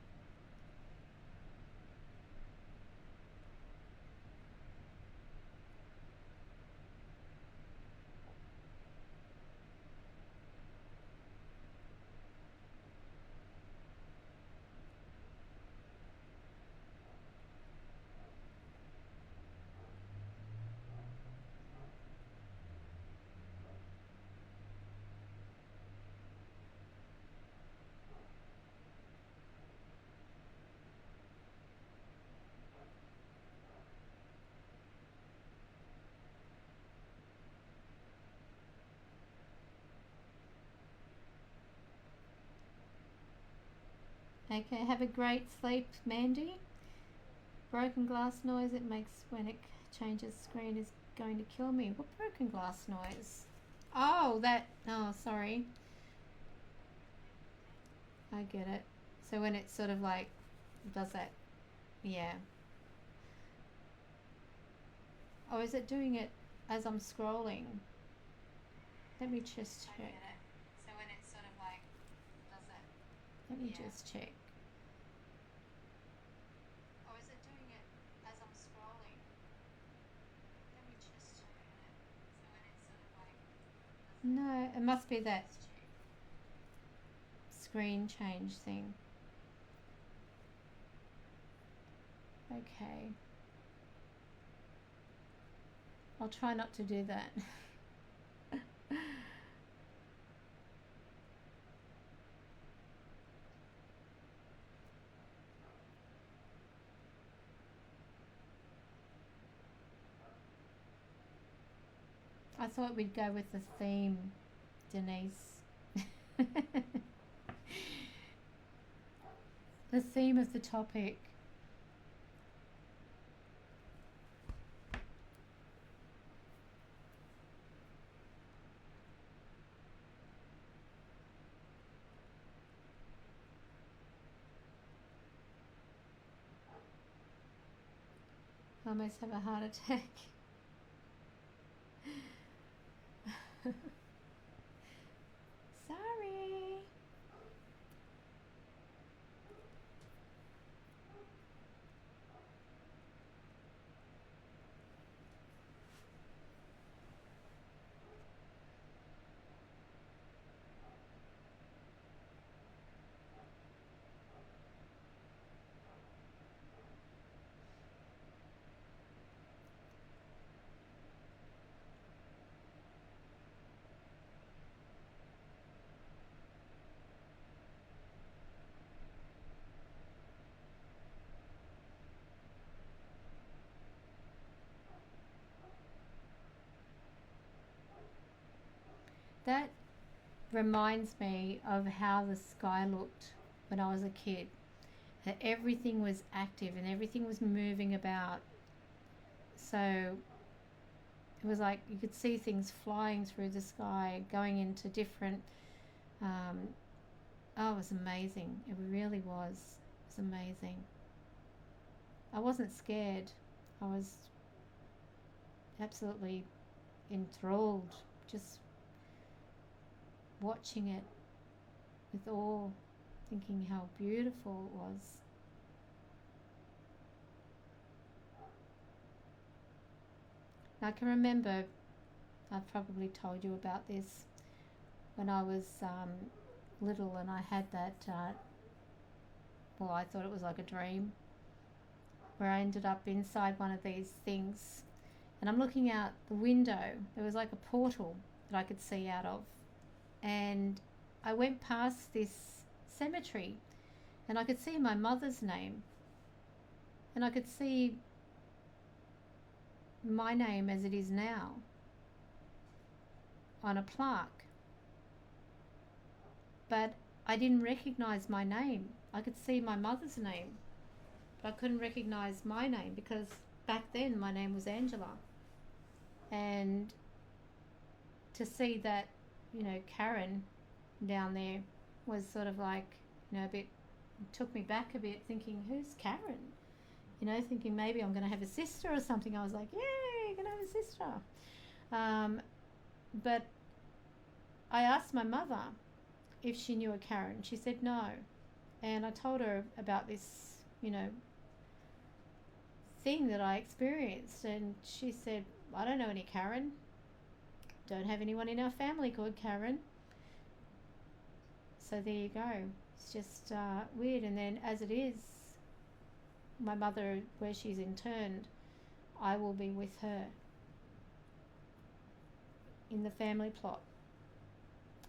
Okay, have a great sleep, Mandy. Broken glass noise it makes when it changes screen is going to kill me. What broken glass noise? Oh, that. Oh, sorry. I get it. So when it sort of like does that. Yeah. Oh, is it doing it as I'm scrolling? Let me just check. I get it. So when it sort of like does that. Let me just check. Oh, is it doing it as I'm scrolling? Let me just check it. So when it sort of like. No, it must be that screen change thing. Okay. I'll try not to do that. I thought we'd go with the theme, Denise. The theme of the topic. I almost have a heart attack. Sorry. That reminds me of how the sky looked when I was a kid. That everything was active and everything was moving about. So it was like you could see things flying through the sky, going into different. Oh, it was amazing. It really was. It was amazing. I wasn't scared. I was absolutely enthralled, just watching it with awe, thinking how beautiful it was. I can remember, I've probably told you about this, when I was little and I had that, well, I thought it was like a dream, where I ended up inside one of these things and I'm looking out the window. There was like a portal that I could see out of, and I went past this cemetery and I could see my mother's name and I could see my name as it is now on a plaque, but I didn't recognize my name. I could see my mother's name, but I couldn't recognize my name because back then my name was Angela. And to see that, Karen down there was sort of like, a bit, took me back a bit, thinking, who's Karen? Thinking maybe I'm going to have a sister or something. I was like, yay, going to have a sister. But I asked my mother if she knew a Karen. She said no. And I told her about this, thing that I experienced. And she said, I don't know any Karen. Don't have anyone in our family called Karen. So there you go. It's just weird. And then as it is, my mother, where she's interned, I will be with her in the family plot.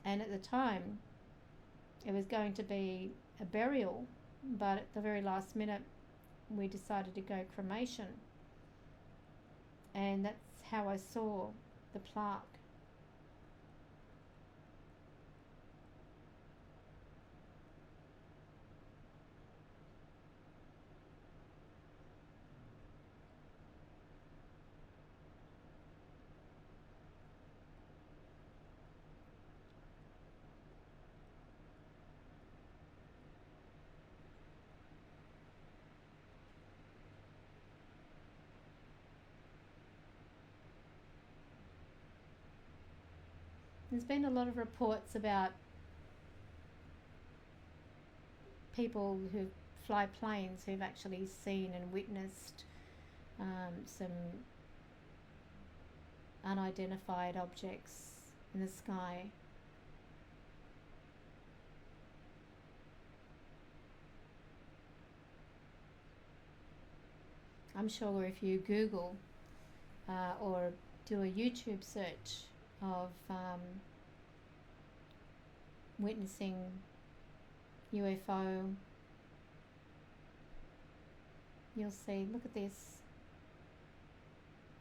And at the time, it was going to be a burial, but at the very last minute, we decided to go cremation. And that's how I saw the plaque. There's been a lot of reports about people who fly planes who've actually seen and witnessed some unidentified objects in the sky. I'm sure if you Google or do a YouTube search of witnessing UFO, you'll see, look at this,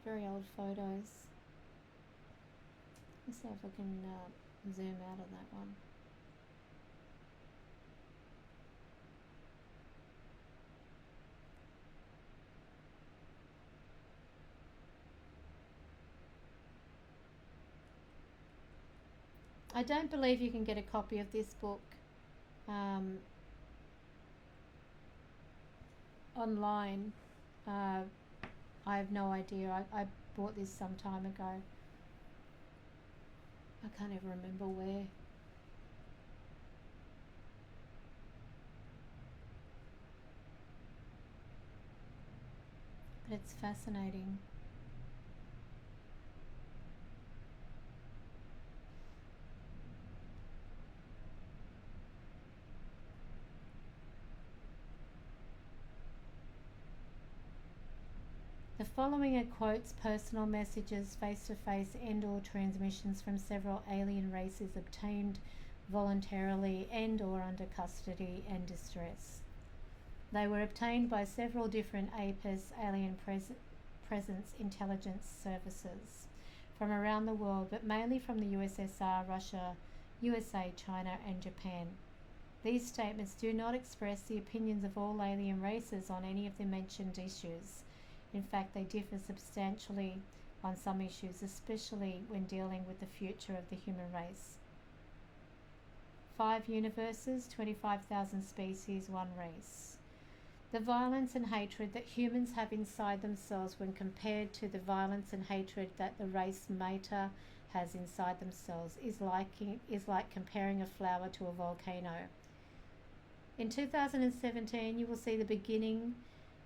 very old photos. Let's see if I can zoom out of that one. I don't believe you can get a copy of this book online. I have no idea. I bought this some time ago. I can't even remember where. But it's fascinating. The following are quotes, personal messages, face-to-face and/or transmissions from several alien races obtained voluntarily and/or under custody and distress. They were obtained by several different APIS, Alien Presence Intelligence Services, from around the world, but mainly from the USSR, Russia, USA, China and Japan. These statements do not express the opinions of all alien races on any of the mentioned issues. In fact, they differ substantially on some issues, especially when dealing with the future of the human race. 5 universes, 25,000 species, 1 race. The violence and hatred that humans have inside themselves when compared to the violence and hatred that the race Mater has inside themselves is like comparing a flower to a volcano. In 2017, you will see the beginning.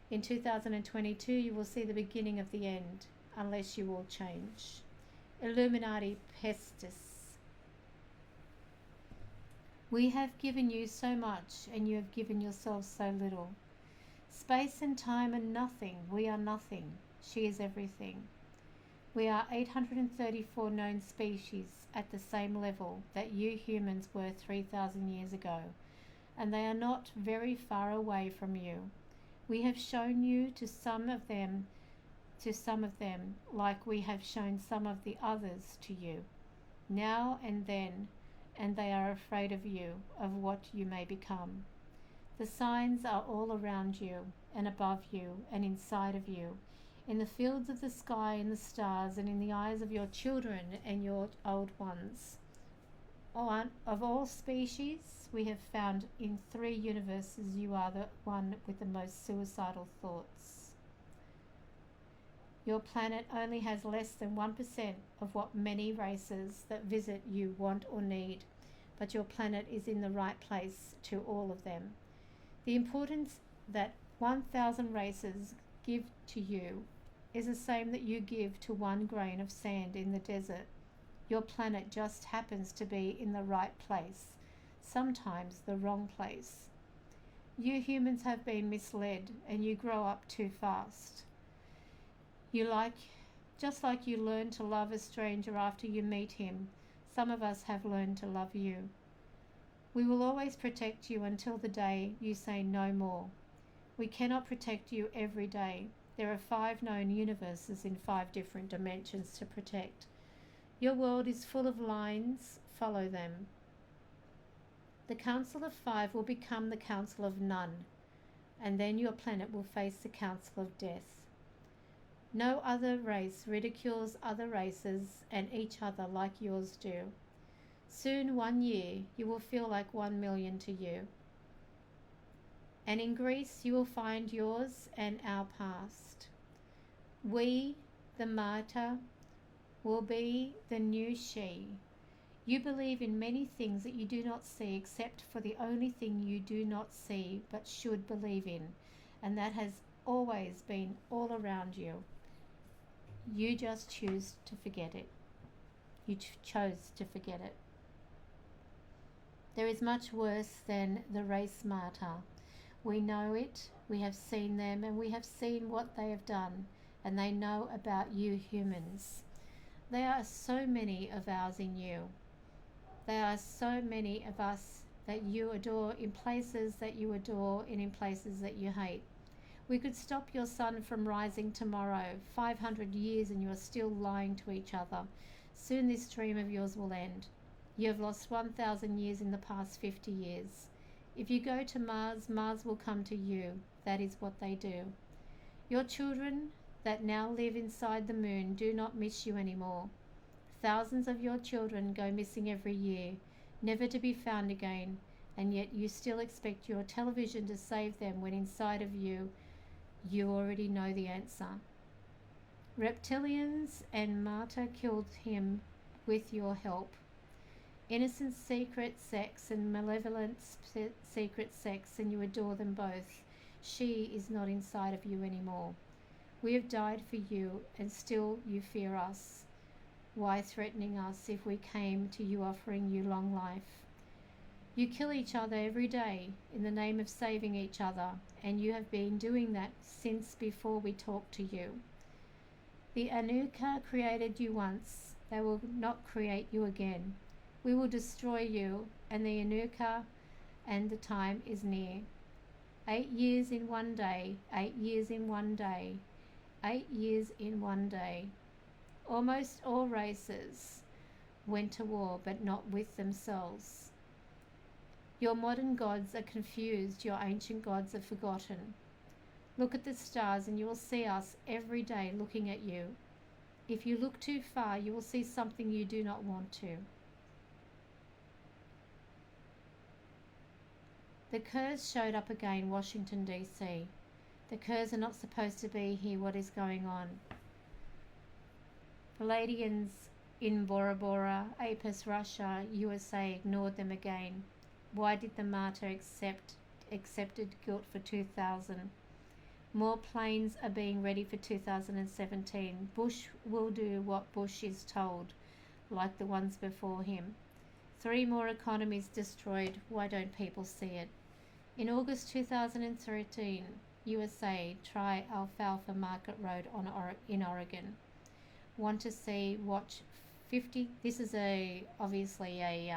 In 2022, you will see the beginning of the end, unless you all change. Illuminati pestis. We have given you so much, and you have given yourselves so little. Space and time are nothing. We are nothing. She is everything. We are 834 known species at the same level that you humans were 3,000 years ago, and they are not very far away from you. We have shown you to some of them, like we have shown some of the others to you, now and then, and they are afraid of you, of what you may become. The signs are all around you, and above you, and inside of you, in the fields of the sky and the stars, and in the eyes of your children and your old ones. Of all species, we have found in 3 universes you are the one with the most suicidal thoughts. Your planet only has less than 1% of what many races that visit you want or need, but your planet is in the right place to all of them. The importance that 1,000 races give to you is the same that you give to 1 grain of sand in the desert. Your planet just happens to be in the right place, sometimes the wrong place. You humans have been misled, and you grow up too fast. Just like you learn to love a stranger after you meet him, some of us have learned to love you. We will always protect you until the day you say no more. We cannot protect you every day. There are 5 known universes in 5 different dimensions to protect. Your world is full of lines. Follow them. The Council of 5 will become the Council of None, and then your planet will face the Council of Death. No other race ridicules other races and each other like yours do. Soon, 1 year, you will feel like 1 million to you. And in Greece, you will find yours and our past. We, the Mater, will be the new she. You believe in many things that you do not see, except for the only thing you do not see but should believe in, and that has always been all around you. You just choose to forget it. You chose to forget it. There is much worse than the race martyr. We know it, we have seen them, and we have seen what they have done, and they know about you humans. There are so many of ours in you. There are so many of us that you adore in places that you adore and in places that you hate. We could stop your sun from rising tomorrow, 500 years, and you are still lying to each other. Soon this dream of yours will end. You have lost 1,000 years in the past 50 years. If you go to Mars, Mars will come to you. That is what they do. Your children that now live inside the moon do not miss you anymore. Thousands of your children go missing every year, never to be found again, and yet you still expect your television to save them when inside of you, you already know the answer. Reptilians and Marta killed him with your help. Innocent secret sex and malevolent secret sex, and you adore them both. She is not inside of you anymore. We have died for you, and still you fear us. Why threatening us if we came to you offering you long life? You kill each other every day in the name of saving each other, and you have been doing that since before we talked to you. The Anuka created you once. They will not create you again. We will destroy you, and the Anuka, and the time is near. 8 years in one day, 8 years in one day, 8 years in one day. Almost all races went to war, but not with themselves. Your modern gods are confused, your ancient gods are forgotten. Look at the stars and you will see us every day looking at you. If you look too far, you will see something you do not want to. The Kurds showed up again, Washington, D.C. The Kurds are not supposed to be here. What is going on? Palladians in Bora Bora, Russia, USA ignored them again. Why did the martyr accepted guilt for 2000? More planes are being ready for 2017. Bush will do what Bush is told, like the ones before him. 3 more economies destroyed. Why don't people see it? In August 2013, USA, try Alfalfa Market Road in Oregon. Want to see, watch 50, this is obviously a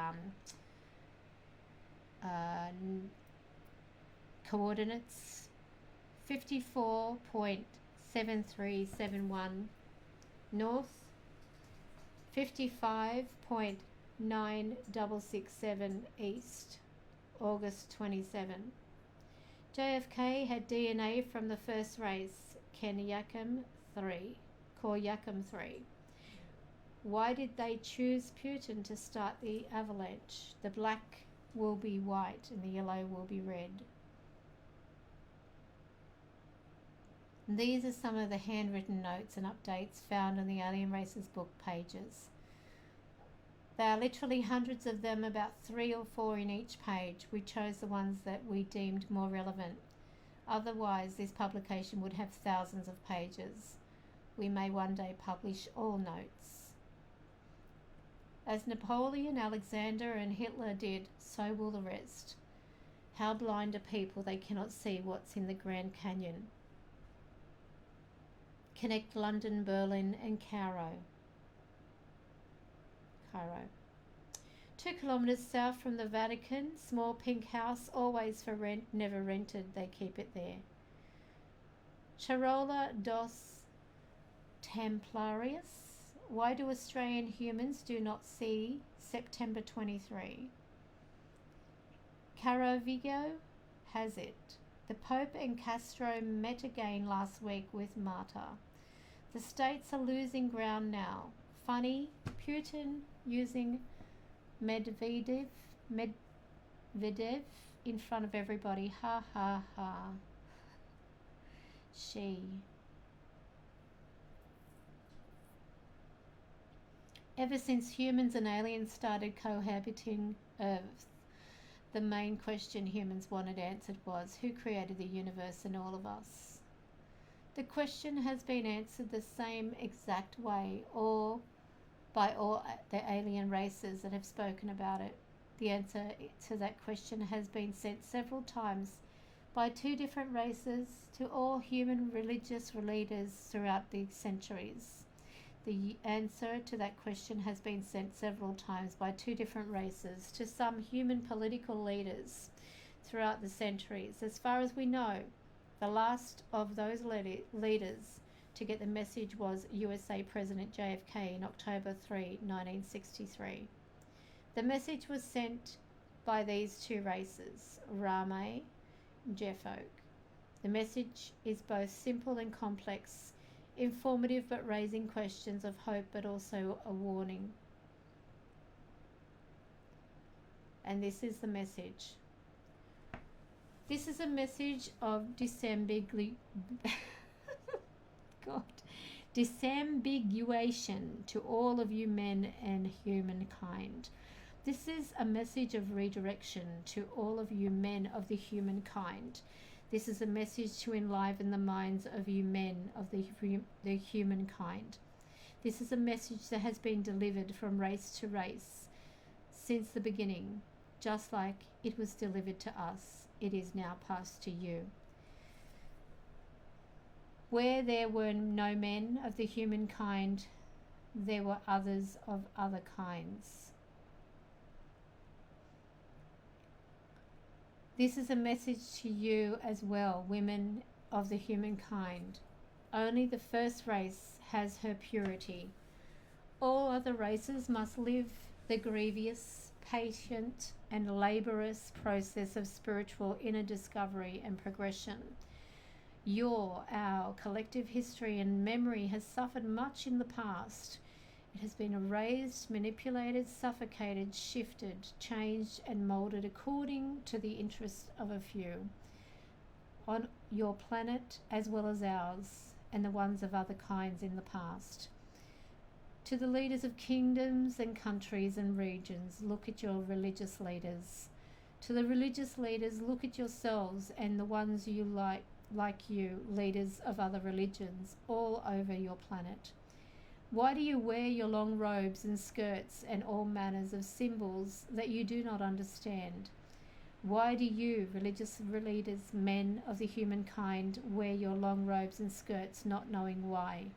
coordinates 54.7371 north, 55.9667 east, August 27. JFK had DNA from the first race, Koryakum 3. Why did they choose Putin to start the avalanche? The black will be white and the yellow will be red. These are some of the handwritten notes and updates found on the Alien Races book pages. There are literally hundreds of them, about 3 or 4 in each page. We chose the ones that we deemed more relevant. Otherwise, this publication would have thousands of pages. We may one day publish all notes. As Napoleon, Alexander, and Hitler did, so will the rest. How blind are people they cannot see what's in the Grand Canyon? Connect London, Berlin, and Cairo. 2 kilometres south from the Vatican, small pink house, always for rent, never rented, they keep it there. Charola dos Templarius. Why do Australian humans do not see September 23? Caravigo has it. The Pope and Castro met again last week with Marta. The states are losing ground now. Funny, Putin using Medvedev in front of everybody. Ha ha ha. She. Ever since humans and aliens started cohabiting Earth, the main question humans wanted answered was, who created the universe and all of us? The question has been answered the same exact way, or by all the alien races that have spoken about it. The answer to that question has been sent several times by two different races to all human religious leaders throughout the centuries. The answer to that question has been sent several times by two different races to some human political leaders throughout the centuries. As far as we know, the last of those leaders to get the message was USA President JFK in October 3, 1963. The message was sent by these two races, Rame and Jeffolk. The message is both simple and complex, informative but raising questions of hope, but also a warning. And this is the message. This is a message of disambiguation to all of you men and humankind. This is a message of redirection to all of you men of the humankind. This is a message to enliven the minds of you men of the humankind. This is a message that has been delivered from race to race since the beginning, just like it was delivered to us. It is now passed to you. Where there were no men of the humankind, there were others of other kinds. This is a message to you as well, women of the humankind. Only the first race has her purity. All other races must live the grievous, patient, and laborious process of spiritual inner discovery and progression. Our collective history and memory has suffered much in the past. It has been erased, manipulated, suffocated, shifted, changed, and moulded according to the interests of a few on your planet as well as ours and the ones of other kinds in the past. To the leaders of kingdoms and countries and regions, look at your religious leaders. To the religious leaders, look at yourselves and the ones you like you, leaders of other religions, all over your planet. Why do you wear your long robes and skirts and all manners of symbols that you do not understand? Why do you, religious leaders, men of the humankind, wear your long robes and skirts not knowing why?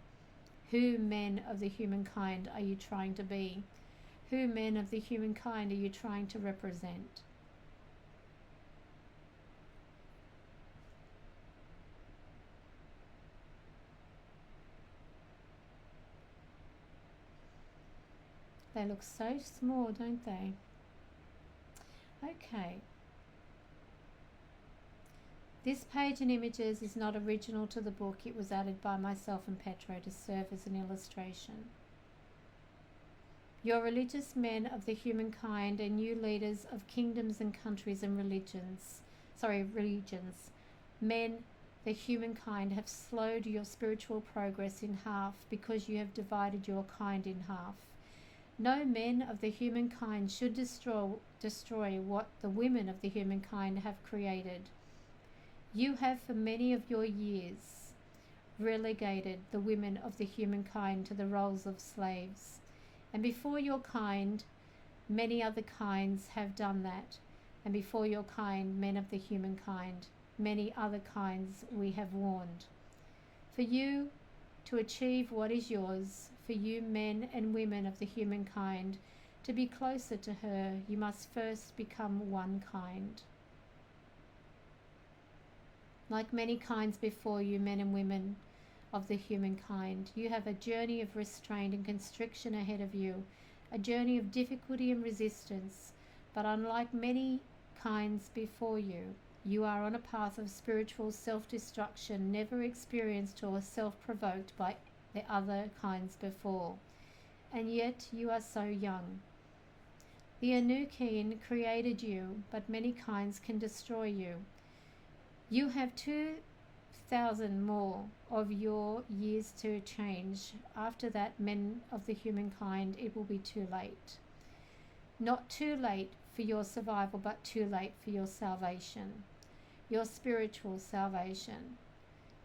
Who, men of the humankind, are you trying to be? Who, men of the humankind, are you trying to represent? They look so small, don't they? Okay. This page and images is not original to the book. It was added by myself and Petro to serve as an illustration. Your religious men of the humankind and you leaders of kingdoms and countries and regions, men, the humankind, have slowed your spiritual progress in half because you have divided your kind in half. No men of the humankind should destroy what the women of the humankind have created. You have for many of your years relegated the women of the humankind to the roles of slaves. And before your kind, many other kinds have done that. And before your kind, men of the humankind, many other kinds we have warned. For you to achieve what is yours, for you men and women of the humankind to be closer to her, you must first become one kind. Like many kinds before you, men and women of the humankind, you have a journey of restraint and constriction ahead of you, a journey of difficulty and resistance, but unlike many kinds before you, you are on a path of spiritual self-destruction never experienced or self-provoked by the other kinds before, and yet you are so young. The Anukin created you, but many kinds can destroy you. You have two 5,000 more of your years to change. After that, men of the humankind, it will be too late. Not too late for your survival, but too late for your salvation, your spiritual salvation.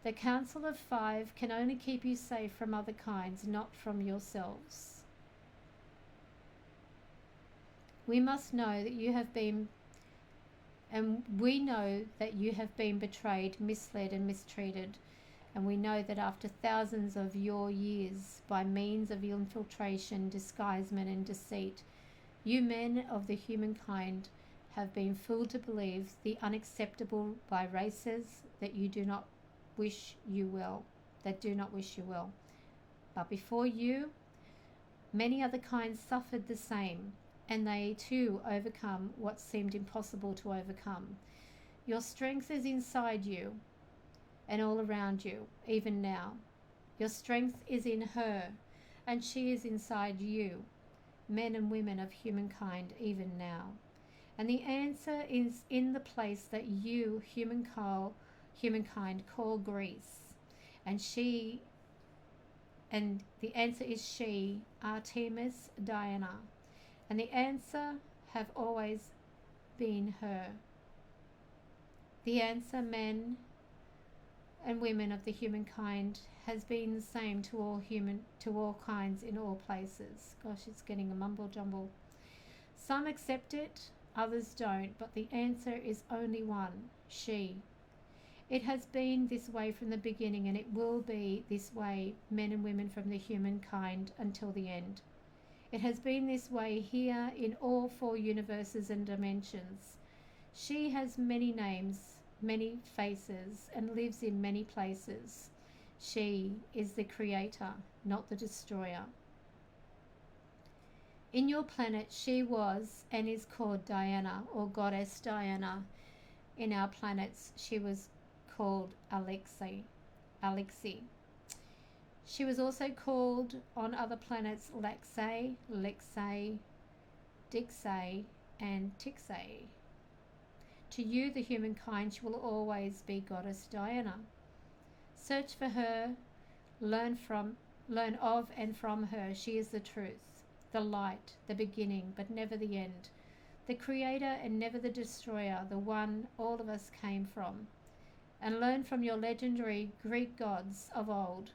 The Council of Five can only keep you safe from other kinds, not from yourselves. We must know that you have been, and we know that you have been betrayed, misled, and mistreated. And we know that after thousands of your years, by means of infiltration, disguisement, and deceit, you men of the humankind have been fooled to believe the unacceptable by races that do not wish you well. But before you, many other kinds suffered the same, and they too overcome what seemed impossible to overcome. Your strength is inside you and all around you, even now. Your strength is in her, and she is inside you, men and women of humankind, even now. And the answer is in the place that you, humankind, call Greece. And the answer is she, Artemis Diana. And the answer have always been her. The answer, men and women of the humankind, has been the same to all kinds in all places. Gosh, it's getting a mumble jumble. Some accept it, others don't, but the answer is only one, she. It has been this way from the beginning, and it will be this way, men and women from the humankind, until the end. It has been this way here in all four universes and dimensions. She has many names, many faces, and lives in many places. She is the creator, not the destroyer. In your planet, she was and is called Diana, or Goddess Diana. In our planets, she was called Alexei. She was also called on other planets Lexei, Dixei, and Tixei. To you, the humankind, she will always be Goddess Diana. Search for her, learn of and from her. She is the truth, the light, the beginning, but never the end, the creator and never the destroyer, the one all of us came from. And learn from your legendary Greek gods of old,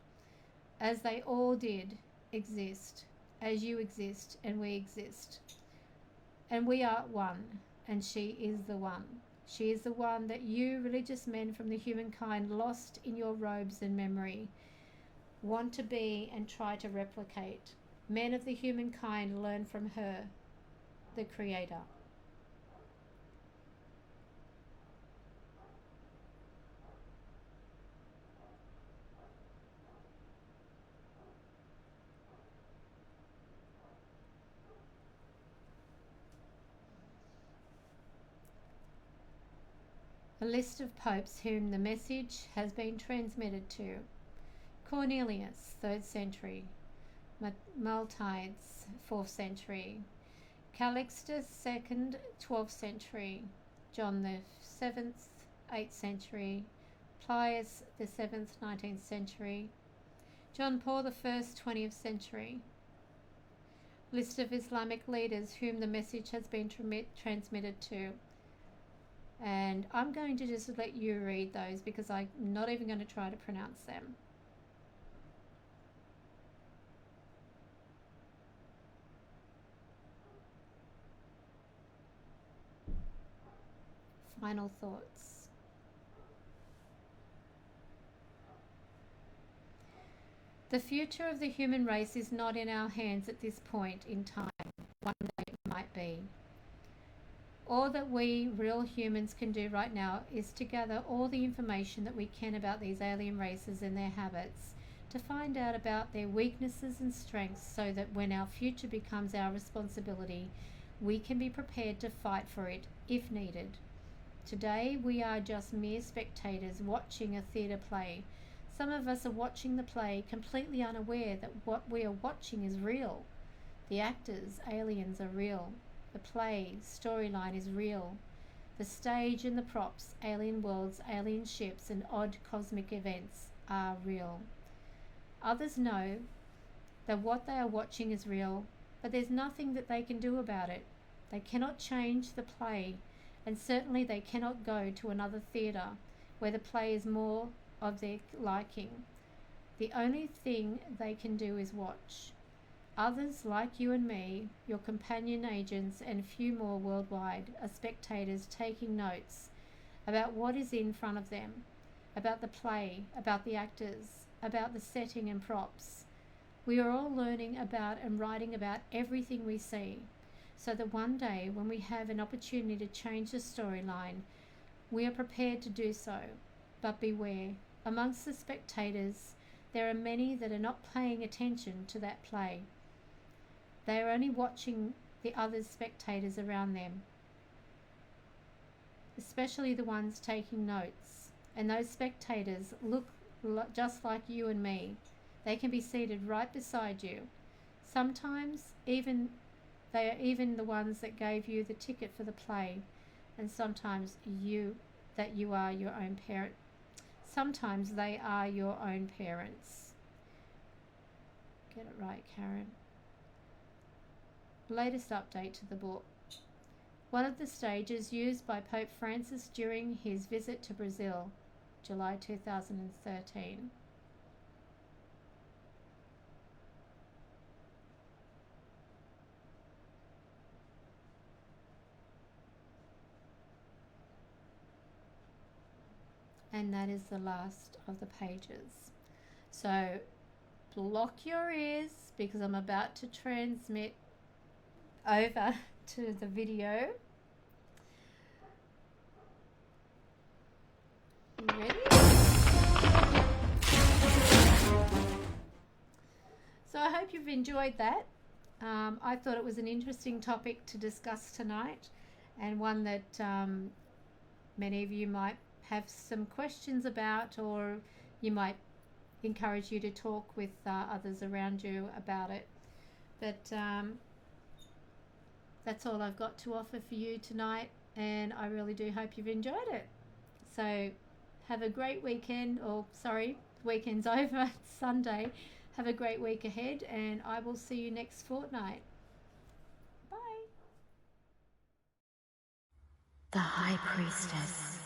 as they all did exist, as you exist and we exist. And we are one, and she is the one. She is the one that you, religious men from the humankind, lost in your robes and memory, want to be and try to replicate. Men of the humankind, learn from her, the creator. A list of popes whom the message has been transmitted to. Cornelius, 3rd century. Maltides, 4th century. Calixtus II, 12th century. John the 7th, 8th century. Pius the 7th, 19th century. John Paul I, 20th century. List of Islamic leaders whom the message has been transmitted to. And I'm going to just let you read those because I'm not even going to try to pronounce them. Final thoughts. The future of the human race is not in our hands at this point in time. One day it might be. All that we real humans can do right now is to gather all the information that we can about these alien races and their habits, to find out about their weaknesses and strengths, so that when our future becomes our responsibility, we can be prepared to fight for it if needed. Today we are just mere spectators watching a theatre play. Some of us are watching the play completely unaware that what we are watching is real. The actors, aliens, are real. The play storyline is real. The stage and the props, alien worlds, alien ships, and odd cosmic events are real. Others know that what they are watching is real, but there's nothing that they can do about it. They cannot change the play, and certainly they cannot go to another theatre where the play is more of their liking. The only thing they can do is watch. Others, like you and me, your companion agents and few more worldwide, are spectators taking notes about what is in front of them, about the play, about the actors, about the setting and props. We are all learning about and writing about everything we see, so that one day when we have an opportunity to change the storyline, we are prepared to do so. But beware, amongst the spectators, there are many that are not paying attention to that play. They are only watching the other spectators around them, especially the ones taking notes. And those spectators look just like you and me. They can be seated right beside you. Sometimes they are even the ones that gave you the ticket for the play, and sometimes you are your own parent. Sometimes they are your own parents. Get it right, Karen. Latest update to the book. One of the stages used by Pope Francis during his visit to Brazil, July 2013. And that is the last of the pages. So block your ears because I'm about to transmit over to the video. You ready? So I hope you've enjoyed that. I thought it was an interesting topic to discuss tonight, and one that many of you might have some questions about, or you might encourage you to talk with others around you about it. But that's all I've got to offer for you tonight, and I really do hope you've enjoyed it. So have a great weekend, or sorry, weekend's over, it's Sunday. Have a great week ahead, and I will see you next fortnight. Bye. The High Priestess.